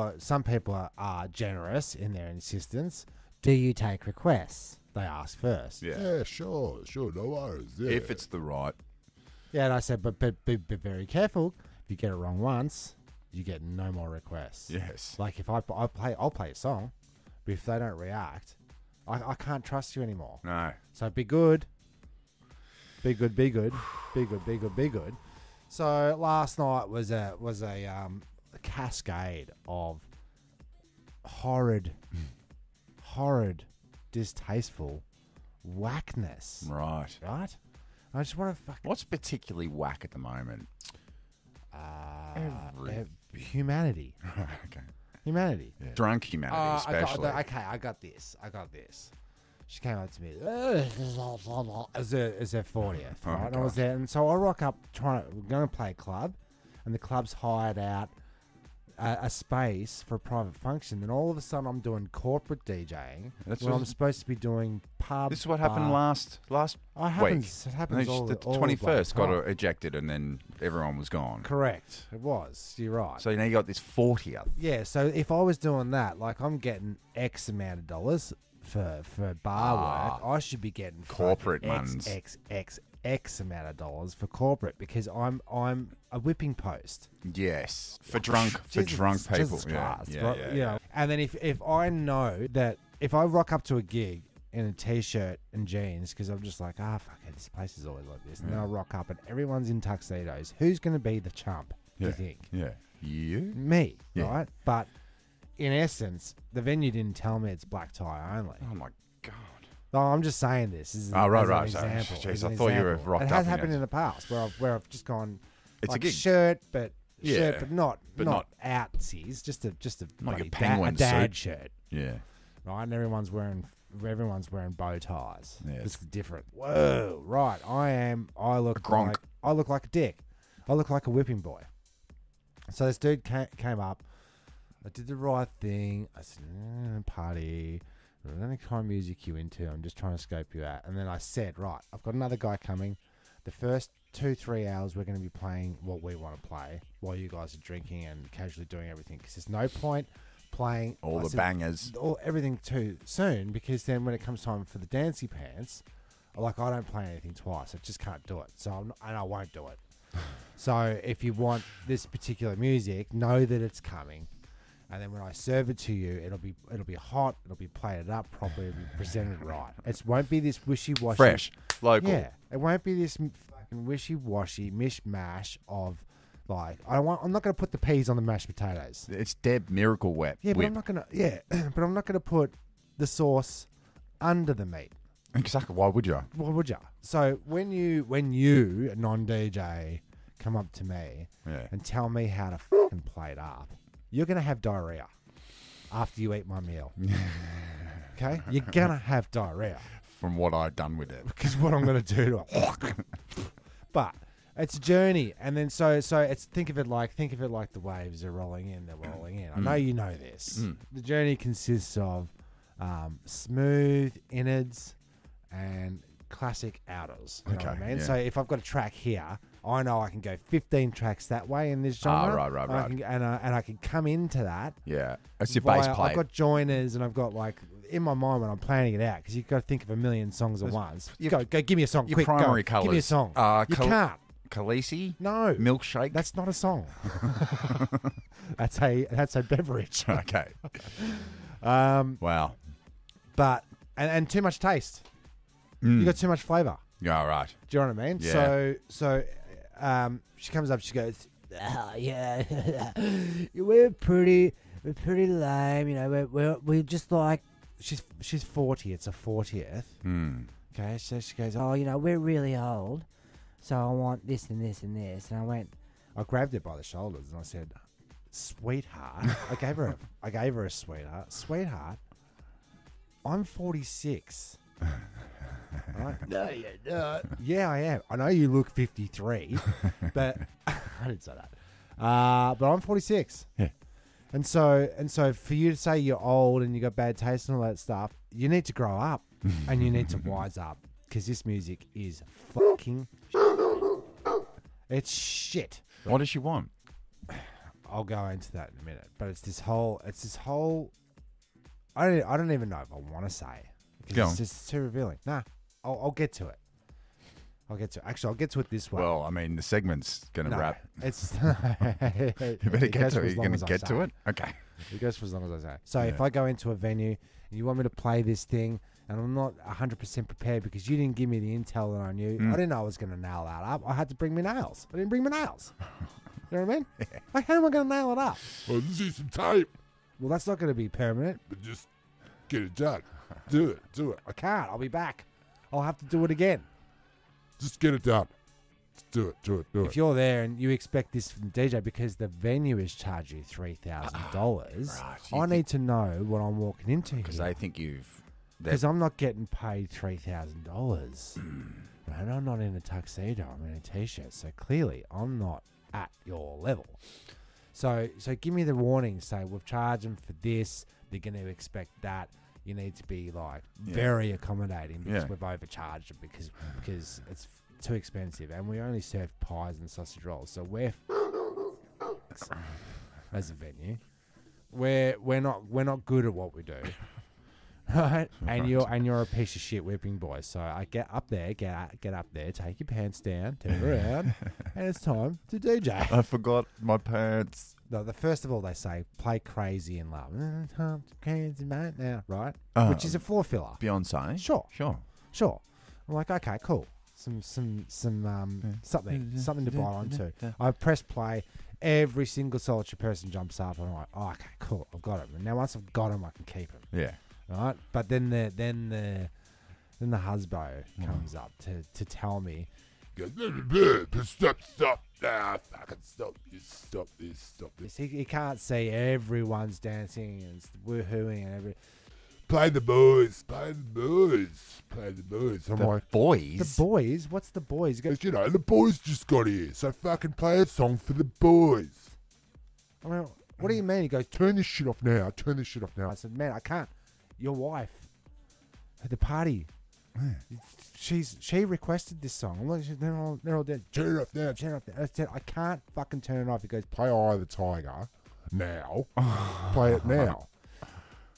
are generous in their insistence. Do you take requests? They ask first. Yeah. Yeah, sure, no worries. Yeah. If it's the right. Yeah, and I said, but be very careful. If you get it wrong once, you get no more requests. Yes. Like if I'll play a song, but if they don't react, I can't trust you anymore. No. So be good. Be good. Be good. Be good. Be good. Be good. So last night was a cascade of horrid, distasteful whackness. Right. Right? I just want to fucking What's particularly whack at the moment? humanity. Okay. Humanity. Yeah. Drunk humanity, especially. I got this. She came up to me as her 40th, right? And I was there, and so I rock up we're going to play a club, and the club's hired out a space for a private function. Then all of a sudden, I'm doing corporate DJing when I'm supposed to be doing pub. This is what happened last week. It happens all the 21st got ejected, and then everyone was gone. Correct. It was. You're right. So now you got this 40th. Yeah. So if I was doing that, like I'm getting X amount of dollars for bar work, I should be getting corporate X amount of dollars for corporate because I'm a whipping post. Yes, for drunk people. Yeah. And then if I know that if I rock up to a gig in a t-shirt and jeans because I'm just like fuck it, this place is always like this, and then I rock up and everyone's in tuxedos, who's going to be the chump? Do you think? Yeah, you, me, right? But in essence, the venue didn't tell me it's black tie only. Oh my god. No, I'm just saying this. This is right. an example. Jeez, I thought you were rocked up. It has happened in the past where I've just gone. It's like a gig. Shirt, but not outsies. Just a like a bloody penguin dad suit. shirt. Yeah. Right, and everyone's wearing bow ties. Yeah, it's different. Whoa, right. I look like a dick. I look like a whipping boy. So this dude came up. I did the right thing. I said, party. Any kind of music you into? I'm just trying to scope you out. And then I said, right, I've got another guy coming. The first 2-3 hours, we're going to be playing what we want to play while you guys are drinking and casually doing everything. Because there's no point playing bangers, everything too soon. Because then when it comes time for the dancey pants, I don't play anything twice. I just can't do it. So I won't do it. So if you want this particular music, know that it's coming. And then when I serve it to you, it'll be hot. It'll be plated up properly. It'll be presented right. It won't be this wishy-washy. Fresh, local. Yeah, it won't be this fucking wishy-washy mishmash of like I'm not going to put the peas on the mashed potatoes. It's Deb Miracle Whip. Yeah, but I'm not going to. Yeah, but I'm not going to put the sauce under the meat. Exactly. Why would you? Why would you? So when you a non-DJ come up to me and tell me how to fucking play it up, you're going to have diarrhea after you eat my meal. Okay? You're going to have diarrhea. From what I've done with it. Because what I'm going to do to it. But it's a journey. And then so it's think of it like the waves are rolling in, they're rolling in. I know you know this. The journey consists of smooth innards and classic outers. You know what I mean? Yeah. So if I've got a track here, I know I can go 15 tracks that way in this genre. Right. And I can come into that. Yeah. It's your bass plate. I've got joiners and I've got like, in my mind when I'm planning it out, because you've got to think of a million songs at once. Go, give me a song, quick, primary go. Give me a song. You can't. Khaleesi? No. Milkshake? That's not a song. That's a beverage. Okay. Wow. But, and too much taste. You got too much flavour. Yeah, right. Do you know what I mean? Yeah. So she comes up, she goes, yeah, we're pretty lame, you know. We're just like she's 40. It's a 40th. Okay, so she goes, oh, you know, we're really old, so I want this and this and this. And I grabbed her by the shoulders and I said, sweetheart, I gave her a sweetheart. I'm 46. Right? No, you're not. Yeah, I am. I know you look 53, but I didn't say that. But I'm 46. Yeah. And so for you to say you're old and you got bad taste and all that stuff, you need to grow up and you need to wise up, because this music is fucking shit. It's shit. What does she want? I'll go into that in a minute. But it's this whole. I don't even know if I want to say. It's just too revealing. Nah, I'll get to it. Actually, I'll get to it this way. Well, I mean, the segment's going to wrap. It's You better get to it. You're going to get to it? Okay. It goes for as long as I say. So if I go into a venue and you want me to play this thing and I'm not 100% prepared because you didn't give me the intel that I knew, I didn't know I was going to nail that up. I had to bring my nails. I didn't bring my nails. You know what I mean? Like, how am I going to nail it up? Well, this is some tape. Well, that's not going to be permanent. But just get it done. Do it. I can't. I'll be back. I'll have to do it again. Just get it done. Do it. If you're there and you expect this from the DJ because the venue has charged you $3,000, I need to know what I'm walking into here. Because they think you've... Because I'm not getting paid $3,000. And I'm not in a tuxedo. I'm in a T-shirt. So clearly, I'm not at your level. So give me the warning. Say, we've charged them for this. They're going to expect that. You need to be, like, very accommodating because we've overcharged them because it's too expensive. And we only serve pies and sausage rolls. So we're... as a venue. We're not good at what we do. Right, and you're a piece of shit whipping boy. So I get up there, get up there, take your pants down, turn around, and it's time to DJ. I forgot my pants. No, the first of all they say play Crazy in Love, crazy mate now, right? Which is a floor filler. Beyonce. Sure. I'm like, okay, cool. Something to bite onto. I press play. Every single solitary person jumps up, and I'm like, oh, okay, cool, I've got him. And now once I've got him, I can keep him. Yeah. Right, but then the husband comes up to tell me, goes, stop now, fucking stop this. He can't see everyone's dancing and woohooing and everything. Play the boys. I'm like, boys? The boys? What's the boys? He goes, you know, the boys just got here, so fucking play a song for the boys. I mean, what do you mean? He goes, turn this shit off now. I said, man, I can't. Your wife at the party, she requested this song. I'm like, they're all dead. Turn it off now. I said, I can't fucking turn it off. He goes, play Eye of the Tiger now. Play it now.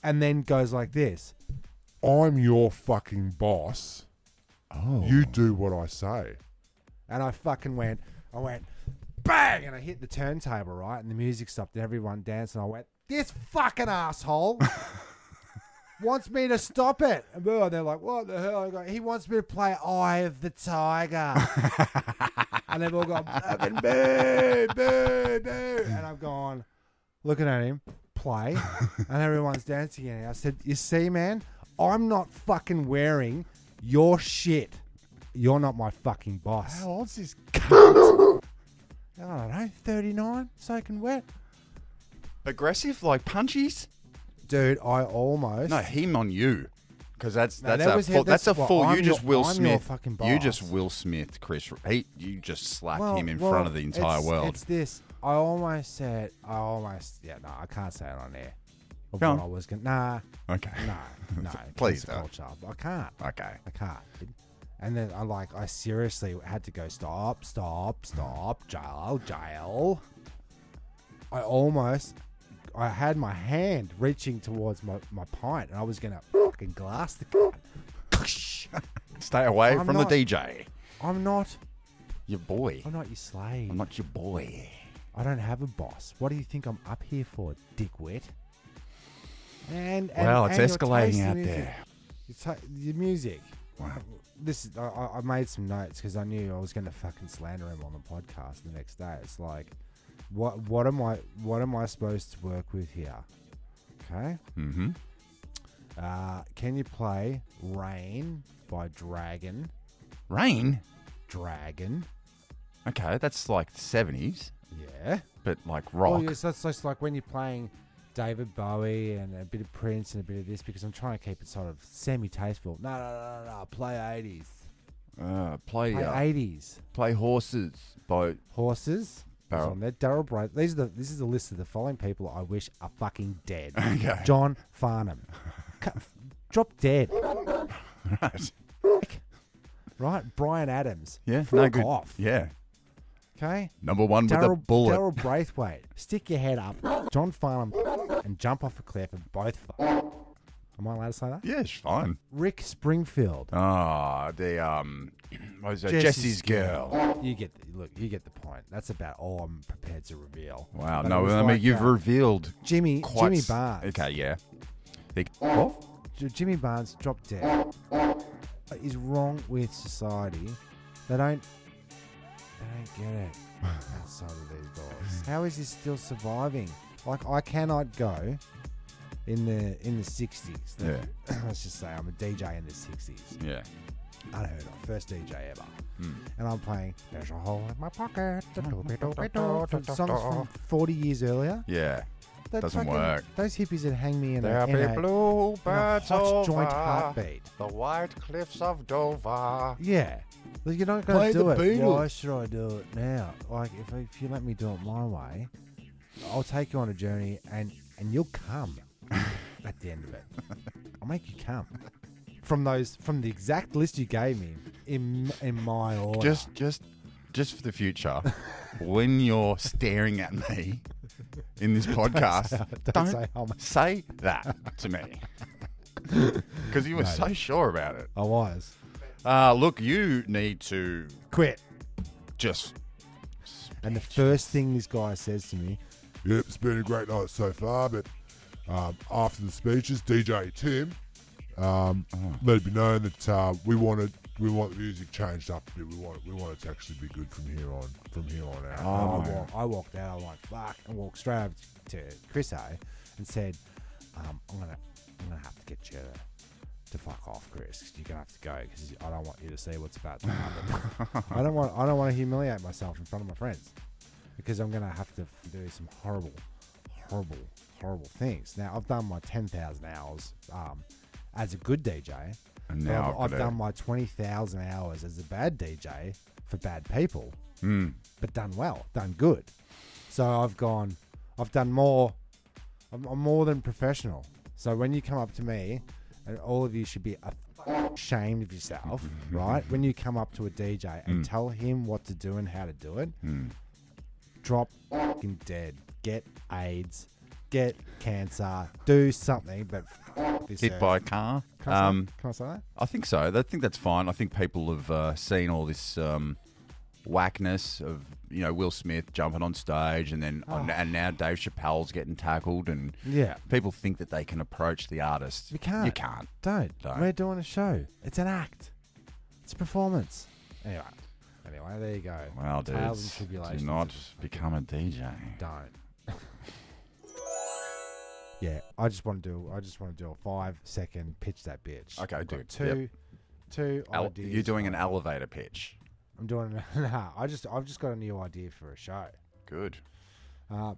And then goes like this. I'm your fucking boss. Oh. You do what I say. And I fucking went, bang! And I hit the turntable, right? And the music stopped and everyone danced. And I went, this fucking asshole wants me to stop it. And they're like, what the hell? I go, he wants me to play Eye of the Tiger. And they've all gone, fucking boo, boo, boo. And I'm gone, looking at him, play. And everyone's dancing. And I said, you see, man, I'm not fucking wearing your shit. You're not my fucking boss. How old's this cunt? I don't know, 39, soaking wet. Aggressive, like punchies? Dude, I almost... No, him on you. Because that's a full. I'm You just Will I'm Smith. your fucking boss. You just Will Smith, Chris. You just slapped him in front of the entire world. It's this. I almost said... Yeah, no, I can't say it on air. Of Go what on. I was going to... Nah. Okay. No. Please cancel culture. I can't. Okay. I can't. And then I seriously had to go, stop, jail. I had my hand reaching towards my pint and I was going to fucking glass the gun. Stay away I'm from not- the DJ. I'm not Your boy. your slave. I'm not your boy. I don't have a boss. What do you think I'm up here for, dickwit? And Well, it's your escalating taste in out music. there. Your music. Wow. This is, I made some notes because I knew I was going to fucking slander him on the podcast the next day. It's like, what am I supposed to work with here? Okay. Mm-hmm. Can you play Rain by Dragon? Rain? Dragon. Okay, that's like the 70s, Yeah. but like rock. Well, yes, that's just like when you're playing David Bowie and a bit of Prince and a bit of this because I'm trying to keep it sort of semi-tasteful. No. Play 80s. Play 80s. Play Horses by Horses. Barrel. On there. Daryl Braith. This is the list of the following people I wish are fucking dead. Okay. John Farnham. Drop dead. Right. Right? Brian Adams. Yeah. Fuck No good. off. Yeah. Okay? Number one with a bullet. Daryl Braithwaite. Stick your head up. John Farnham. And jump off a cliff and both fuck. Am I allowed to say that? Yeah, it's fine. Rick Springfield. Ah, what was that? Jesse's girl. You get the point. That's about all I'm prepared to reveal. Wow. But No, it was I mean like, you've revealed Jimmy Barnes. Okay, yeah. What? Jimmy Barnes dropped dead. What is wrong with society? They don't get it outside of these doors. How is this still surviving? Like, I cannot go in the 60s. Yeah. Let's just say I'm a DJ in the 60s. Yeah. Unheard of. First DJ ever. and I'm playing "There's a Hole in My Pocket," songs from 40 years earlier. Yeah. That Doesn't fucking- work. Those hippies that hang me in There'll a be bluebirds hot joint over heartbeat. the white cliffs of Dover. Yeah. Like, you're not going Play to do the it. Beatles. Why should I do it now? Like, if you let me do it my way, I'll take you on a journey and you'll come at the end of it. I'll make you come. From the exact list you gave me in my order. Just for the future, when you're staring at me in this podcast, don't say how much. say that to me. Because you were so sure about it. I was. Look, you need to Quit. just... And the first thing this guy says to me, Yep, it's been a great night so far, but after the speeches, DJ Tim let it be known that we want the music changed up a bit. We want it to actually be good from here on out. I walked out, I'm like, fuck, and walked straight over to Chris A and said, I'm gonna have to get you to fuck off, Chris, because you're gonna have to go, because I don't want you to see what's about to happen. I don't want to humiliate myself in front of my friends, because I'm gonna have to do some horrible things. Now, I've done my 10,000 hours as a good DJ. And now I've done my 20,000 hours as a bad DJ for bad people, but done well, done good. So I've done more. I'm more than professional. So when you come up to me, and all of you should be ashamed of yourself, right? When you come up to a DJ and tell him what to do and how to do it, drop fucking dead, get AIDS, get cancer, do something, but this hit by a car. Can I say that? I think so. I think that's fine. I think people have seen all this whackness of Will Smith jumping on stage, and then and now Dave Chappelle's getting tackled, and people think that they can approach the artist. You can't. You can't. Don't. Don't. We're doing a show. It's an act. It's a performance. Anyway, there you go. Well, Tales and dudes, do tribulations not of- become a DJ. Don't. Yeah, I just want to do a 5-second pitch that bitch. Okay, I've got dude. two ideas. You're doing an elevator pitch. I'm doing. I've just got a new idea for a show. Good. And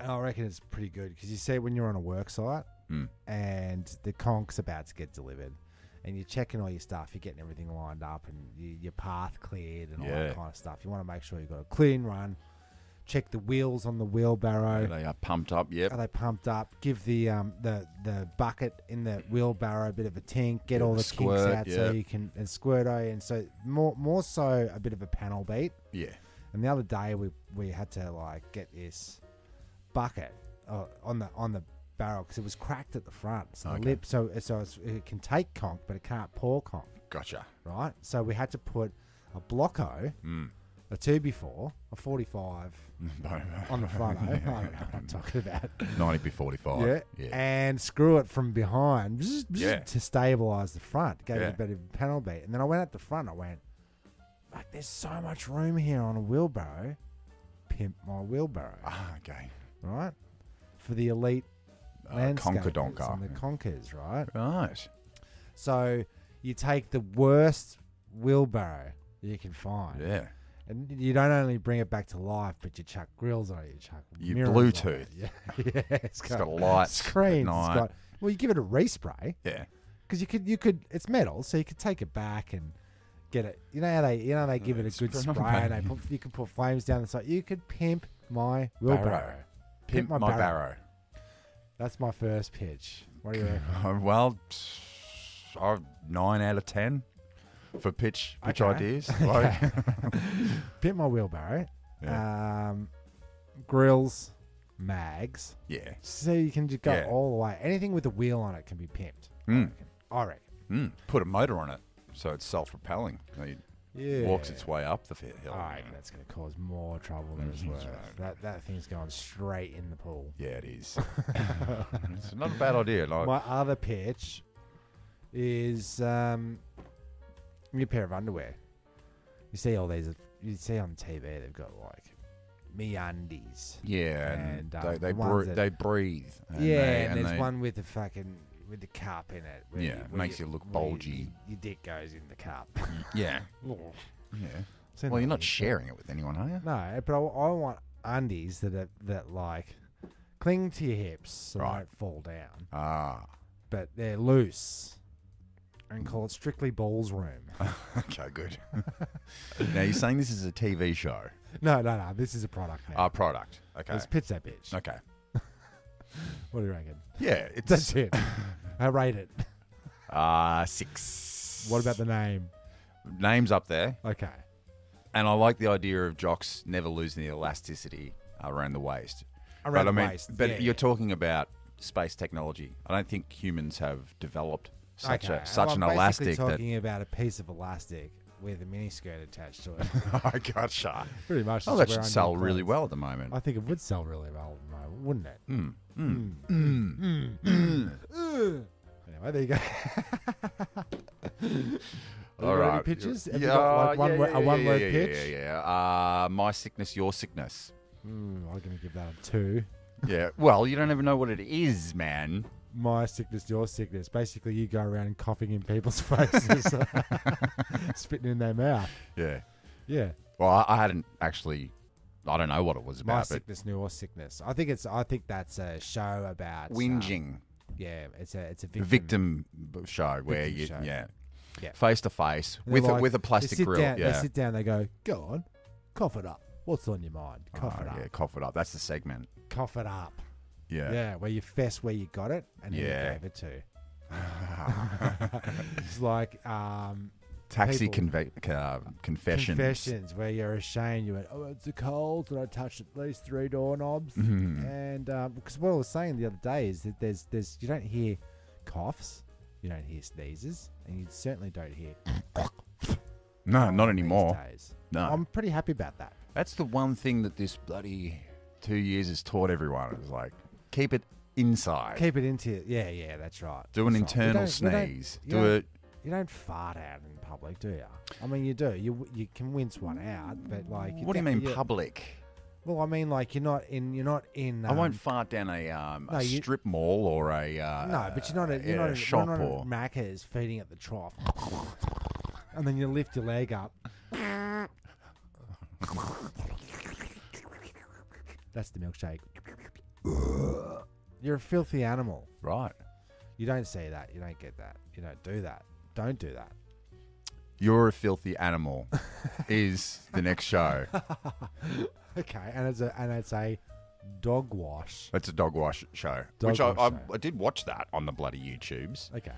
I reckon it's pretty good, because you see when you're on a work site and the conk's about to get delivered, and you're checking all your stuff, you're getting everything lined up, and your path cleared and all that kind of stuff. You want to make sure you've got a clean run. Check the wheels on the wheelbarrow. They are pumped up. Yep. Are they pumped up? Give the bucket in the wheelbarrow a bit of a tink. Get all the kinks out so you can and squirto, and so more so a bit of a panel beat. Yeah. And the other day we had to get this bucket on the barrel, because it was cracked at the front, so the lip, so it can take conch, but it can't pour conch. Gotcha. Right. So we had to put a blocko, a 2x4, a 45 on the front. I don't know what I'm talking about. 90x45. Yeah. And screw it from behind to stabilise the front. Gave it a bit of panel beat. And then I went at the front. I went, there's so much room here on a wheelbarrow. Pimp my wheelbarrow. Okay. Right? For the elite landscapers Conker-donker. and the conkers, right? Right. So you take the worst wheelbarrow you can find. Yeah. And you don't only bring it back to life, but you chuck grills on it, you chuck You mirrors Bluetooth. on it. Yeah, It's got lights. screens. Night. You give it a respray. Yeah. Because you could. It's metal, so you could take it back and get it. You know how they give it a good spray, and you can put flames down the side. You could pimp my wheelbarrow. Pimp my barrow. That's my first pitch. What do you reckon? Well, 9 out of 10 for pitch Okay. ideas. Pimp my wheelbarrow. Yeah. Grills, mags. Yeah. So you can just go all the way. Anything with a wheel on it can be pimped. I reckon. Put a motor on it so it's self-propelling. It walks its way up the hill. I reckon that's going to cause more trouble than it's worth. That thing's going straight in the pool. Yeah, it is. It's not a bad idea. My other pitch is a pair of underwear. You see all these. You see on TV they've got MeUndies. Yeah, and they breathe. And there's one with the cup in it. Makes you look bulgy. Your dick goes in the cup. Yeah. Yeah. Seen Well, that you're on not YouTube. sharing it with anyone, are you? No, but I want undies that like cling to your hips so Right. they don't fall down, Ah. but they're loose, and call it strictly balls room. Okay, good. Now, you're saying this is a TV show? No. This is a product now. Product. Okay. Let's pitch that bitch. Okay. What do you reckon? Yeah, it's... That's it. I rate it. 6. What about the name? Name's up there, Okay. and I like the idea of jocks never losing the elasticity around the waist. Around but the I mean, waist. but yeah. you're talking about space technology. I don't think humans have developed such Okay. such well, an I'm elastic basically that. talking about a piece of elastic with a mini skirt attached to it. I gotcha. Pretty much. Oh, just that wear should sell under really clothes. well at the moment. I think it would sell really well, at the moment, wouldn't it? Anyway, there you go. All Are there any right. pictures? Have you Yeah, got, like, yeah, a one-word yeah, pitch? Yeah. My sickness, your sickness. I'm going to give that a 2. Yeah. Well, you don't even know what it is, man. My sickness, your sickness. Basically, you go around coughing in people's faces, spitting in their mouth. Yeah. Yeah. Well, I hadn't actually. I don't know what it was My about, but sickness, your sickness. I think that's a show about whinging. Yeah, it's a Victim show where Victim you show. yeah Yeah. face to face They're with like- with a plastic they sit grill. Down, Yeah. They sit down. They go, go on, cough it up. What's on your mind? Cough it up. Yeah, cough it up. That's the segment. Cough it up. Yeah. Yeah, where you fess where you got it and who Yeah. you gave it to. It's like Taxi people- confessions. confessions where you're ashamed. You went, oh, it's a cold, and I touched at least 3 doorknobs. Mhm. And because what I was saying the other day is that there's you don't hear coughs, you don't hear sneezes, and you certainly don't hear. No, not these anymore. days. No. I'm pretty happy about that. That's the one thing that this bloody 2 years has taught everyone. Is like, keep it inside. Keep it into yeah, that's right. Do an That's right. internal You sneeze. you Do don't- it. You don't fart out in public, do you? I mean, you do. You can wince one out, but like. What do you mean public? Well, I mean, like you're not in. I won't fart down a you- strip mall or a No, but you're not a at shop you're not or at Macca's feeding at the trough, and then you lift your leg up. That's the milkshake. You're a filthy animal. right. You don't see that. You don't get that. You don't do that. Don't do that. You're a filthy animal is the next show. Okay, and it's a dog wash. It's a dog wash show, Dog which wash I show. did watch that on the bloody YouTubes. Okay.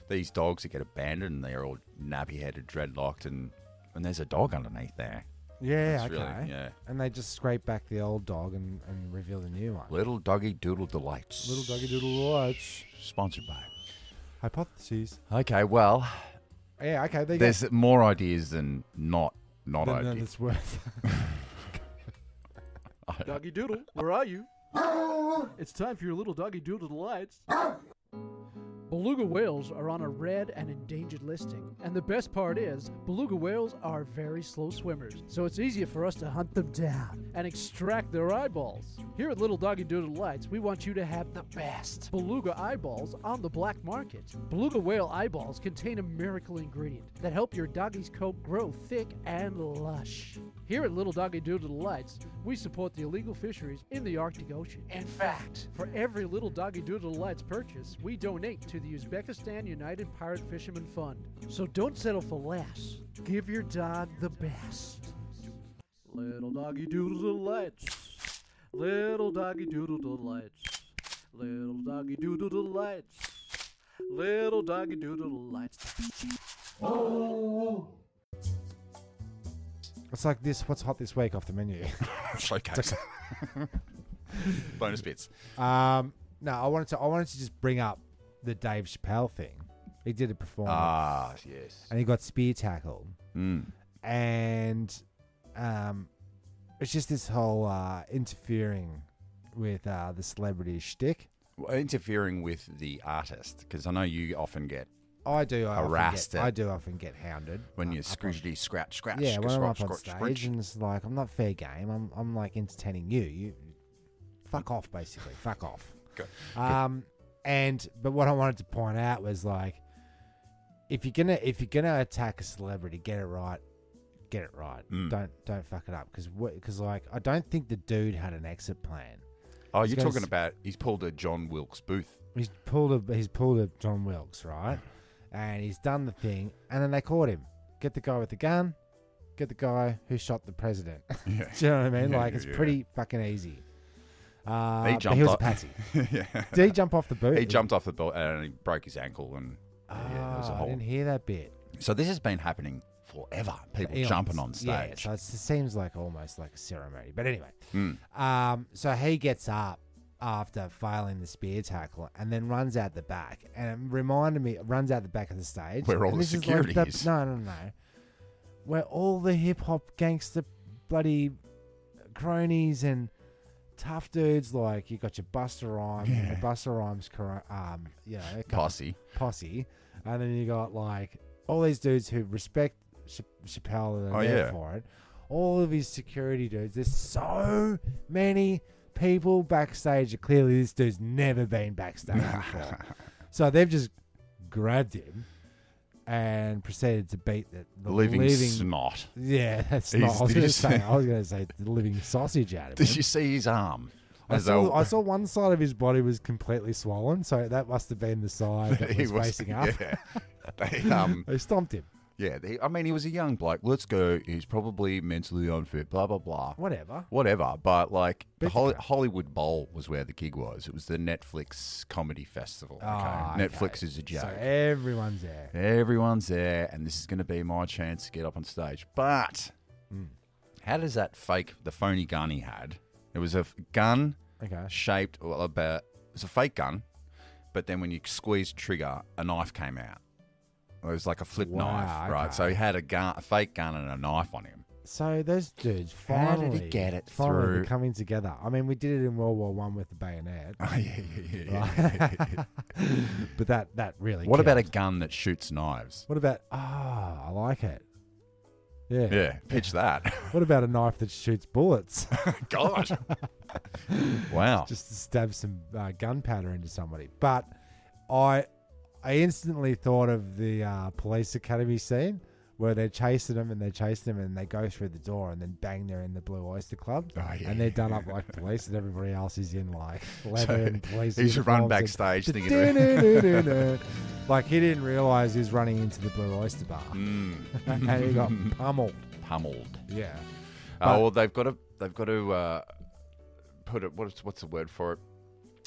These dogs that get abandoned and they're all nappy-headed, dreadlocked, and there's a dog underneath there. Yeah, It's okay. really- yeah. And they just scrape back the old dog and reveal the new one. Little Doggy Doodle Delights. Little doggy doodle lights. Sponsored by. Hypotheses. Okay, well, Yeah, okay. There you there's more ideas than not go. None ideas. that's worth. Doggy Doodle, where are you? It's time for your little Doggy Doodle delights. Beluga whales are on a red and endangered listing. And the best part is, beluga whales are very slow swimmers, so it's easier for us to hunt them down and extract their eyeballs. Here at Little Doggy Doodle Delights, we want you to have the best beluga eyeballs on the black market. Beluga whale eyeballs contain a miracle ingredient that help your doggy's coat grow thick and lush. Here at Little Doggy Doodle Delights, we support the illegal fisheries in the Arctic Ocean. In fact, for every Little Doggy Doodle Delights purchase, we donate to the Uzbekistan United Pirate Fishermen Fund. So don't settle for less. Give your dog the best. Little Doggy Doodle Delights. Little Doggy Doodle Delights. Little Doggy Doodle Delights. Little Doggy Doodle Delights. It's like this. What's hot this week off the menu? Showcase. Bonus bits. No, I wanted to just bring up the Dave Chapelle thing. He did a performance. Ah, yes. And he got spear tackled. Mm. And it's just this whole interfering with the celebrity shtick. Well, interfering with the artist, because I know you often get I do. Harassed I do often get hounded when you up on- scroogedy scratch. Yeah, when I'm up on scratch, stage scratch. and it's like I'm not fair game. I'm like entertaining you. You fuck off, basically. Fuck off. Good. But what I wanted to point out was like, if you're gonna attack a celebrity, get it right. get it right. Don't fuck it up because like I don't think the dude had an exit plan. Oh, you're talking about he's pulled a John Wilkes Booth. He's pulled a John Wilkes, right? And he's done the thing, and then they caught him. Get the guy with the gun. Get the guy who shot the president. Yeah. Do you know what I mean? Yeah, like it's pretty fucking easy. But he was a patsy. Yeah. Did he jump off the boot? He jumped off the boat and he broke his ankle, and there was a I whole. didn't hear that bit. So this has been happening forever. People jumping on stage. Yeah, so it seems like almost like a ceremony. But anyway, Mm. so he gets up after failing the spear tackle and then runs out the back. And it reminded me, runs out the back of the stage. Where all and the this is security like is. No. Where all the hip-hop gangster bloody cronies and tough dudes, like you got your Busta Rhymes, and the Busta Rhymes, posse, and then you got like all these dudes who respect Chappelle and are there for it. All of his security dudes. There's so many people backstage. Clearly, this dude's never been backstage before, so they've just grabbed him and proceeded to beat the living snot. Yeah, that's not. I was going to say the living sausage out of him. Did you see his arm? I saw one side of his body was completely swollen, so that must have been the side that was facing up. Yeah. They stomped him. Yeah, he was a young bloke. Let's go. He's probably mentally unfit. Blah blah blah. Whatever. But like the Hollywood Bowl was where the gig was. It was the Netflix comedy festival. Okay? Netflix is a joke. So everyone's there. Everyone's there, and this is going to be my chance to get up on stage. But how does the phony gun he had? It was a gun shaped about. It was a fake gun, but then when you squeezed trigger, a knife came out. It was like a flip knife, right? Okay. So he had a fake gun and a knife on him. So those dudes How finally did he get it finally through? coming together. I mean, we did it in World War One with the bayonet. Oh, yeah. But that really. What about a killed. gun that shoots knives? What about? I like it. Yeah. Yeah, pitch that. What about a knife that shoots bullets? God. Wow. Just to stab some gunpowder into somebody. But I instantly thought of the police academy scene where they're chasing them and they go through the door and then bang, they're in the Blue Oyster Club. Oh, yeah, and they're done up like police and everybody else is in like leather and police. He should run backstage thinking like he didn't realise he was running into the Blue Oyster Bar. And he got pummeled. Yeah. Well, they've got to put it. What's the word for it?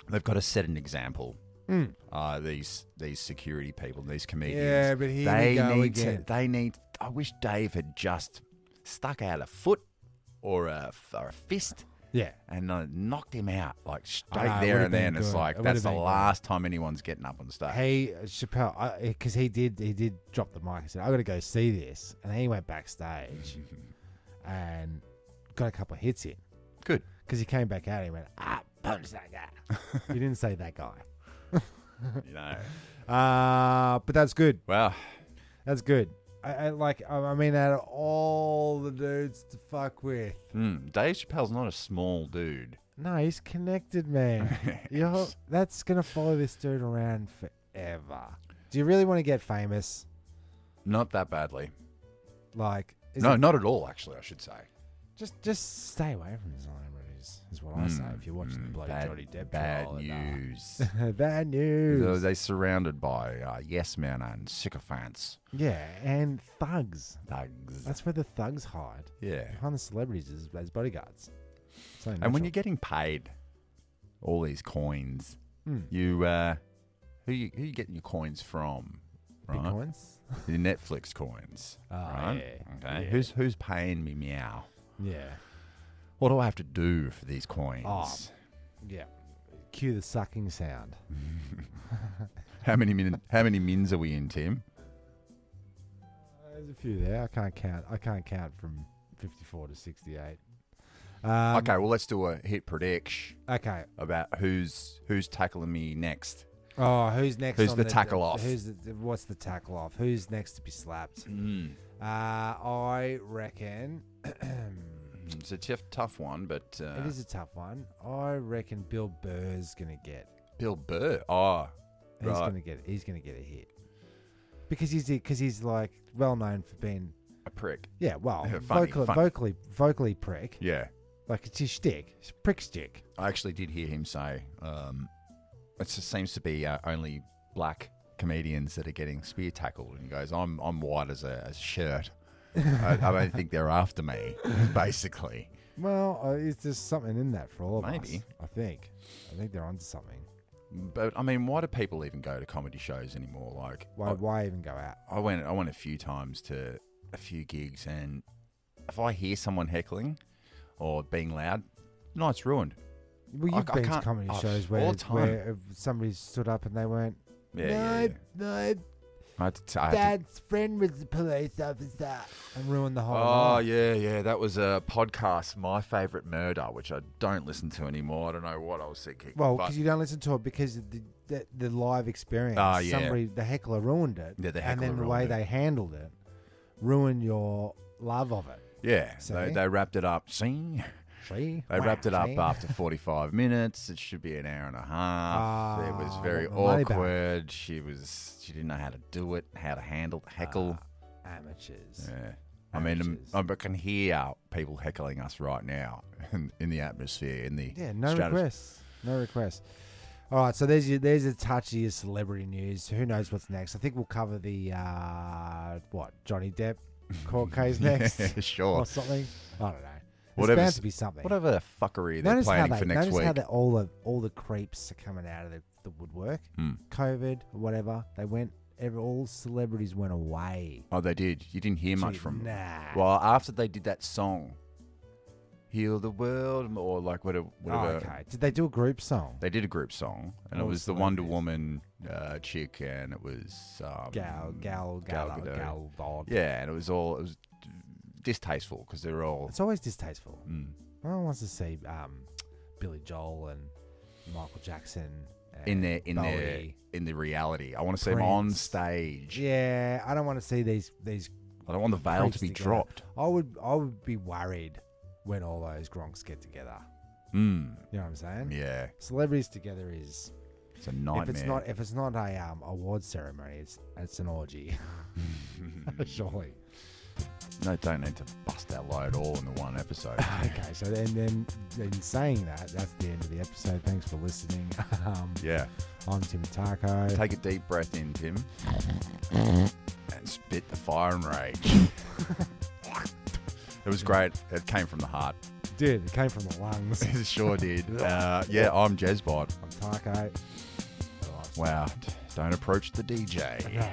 They've got to set an example. These security people, these comedians. Yeah, but here we go again. I wish Dave had just stuck out a foot or a fist. Yeah. And knocked him out like straight know, there and been then. It's good. like that's the last time anyone's getting up on stage. Hey, Chappelle, because he did drop the mic and said, "I got to go see this," and he went backstage and got a couple of hits in. Good, because he came back out and he went, punch that guy. He didn't say that guy. You know. But that's good. Wow. That's good. I mean, out of all the dudes to fuck with. Dave Chappelle's not a small dude. No, he's connected, man. That's going to follow this dude around forever. Do you really want to get famous? Not that badly. Like, not at all, actually, I should say. Just stay away from the celebrities, is what I say. If you're watching the bloody Johnny Depp bad trial news. Bad news. They're surrounded by yes men and sycophants. Yeah, and thugs. Thugs. That's where the thugs hide. Yeah. Behind the celebrities as bodyguards. And when you're getting paid all these coins, you who you getting your coins from? Right? Bitcoins? Your Netflix coins. Right? Yeah. Okay. Yeah. Who's paying me meow? Yeah. What do I have to do for these coins? Oh, yeah. Cue the sucking sound. How many mins are we in, Tim? There's a few there. I can't count from 54 to 68. Okay, well let's do a hit prediction. Okay. About who's tackling me next. Oh, who's next? Who's the tackle off? What's the tackle off? Who's next to be slapped? I reckon. It's a tough one, but it is a tough one. I reckon Bill Burr's gonna get. Bill Burr. Oh, he's gonna get a hit because he's like well known for being A prick. Yeah, well, Funny, vocally prick. Yeah. Like it's his shtick. It's prick stick. I actually did hear him say, it just seems to be only black comedians that are getting spear tackled. And he goes, I'm white as a shirt. I don't think they're after me, basically. Well, it's just something in that for all of us. Maybe. I think they're onto something. But I mean, why do people even go to comedy shows anymore? Like, why even go out? I went a few times to a few gigs, and if I hear someone heckling or being loud, night's ruined. Well, you've been to comedy shows where somebody stood up and they went, no, Dad's friend was the police officer, and ruined the whole night. Yeah. That was a podcast, My Favourite Murder, which I don't listen to anymore. I don't know what I was thinking. Well, because you don't listen to it because of the live experience. Oh, yeah. The heckler ruined it. Yeah, and then the way they handled it ruined your love of it. Yeah, they wrapped it up. They wrapped it up after 45 minutes. It should be an hour and a half. It was very awkward. She didn't know how to do it, how to handle heckle. Amateurs. Yeah. I mean, I can hear people heckling us right now in the atmosphere. No requests. All right, so there's a touch of your celebrity news. Who knows what's next? I think we'll cover the Johnny Depp court case next. Sure. Or something. I don't know. There's bound to be something. Whatever fuckery they're planning for next week. Notice how all the creeps are coming out of the woodwork. COVID, whatever. All celebrities went away. Oh, they did. You didn't hear much from them. Nah. Well, after they did that song, Heal the World, or like whatever. Okay. Did they do a group song? They did a group song, and it was the Wonder Woman chick, and it was Gal Gadot. Yeah, and it was distasteful because they're all. It's always distasteful. No one wants to see Billy Joel and Michael Jackson in the reality. I want to see them on stage. Yeah, I don't want to see these. I don't want the veil to be dropped. I would be worried when all those gronks get together. You know what I'm saying? Yeah. Celebrities together it's a nightmare. If it's not a award ceremony, it's an orgy. Surely. No, don't need to bust our load all in the one episode. Okay, so then in saying that, that's the end of the episode. Thanks for listening. I'm Tim Taco. Take a deep breath in, Tim, and spit the fire and rage. It was great. It came from the heart. It came from the lungs. It sure did. I'm Jezbot. I'm Taco. Wow, don't approach the DJ. No.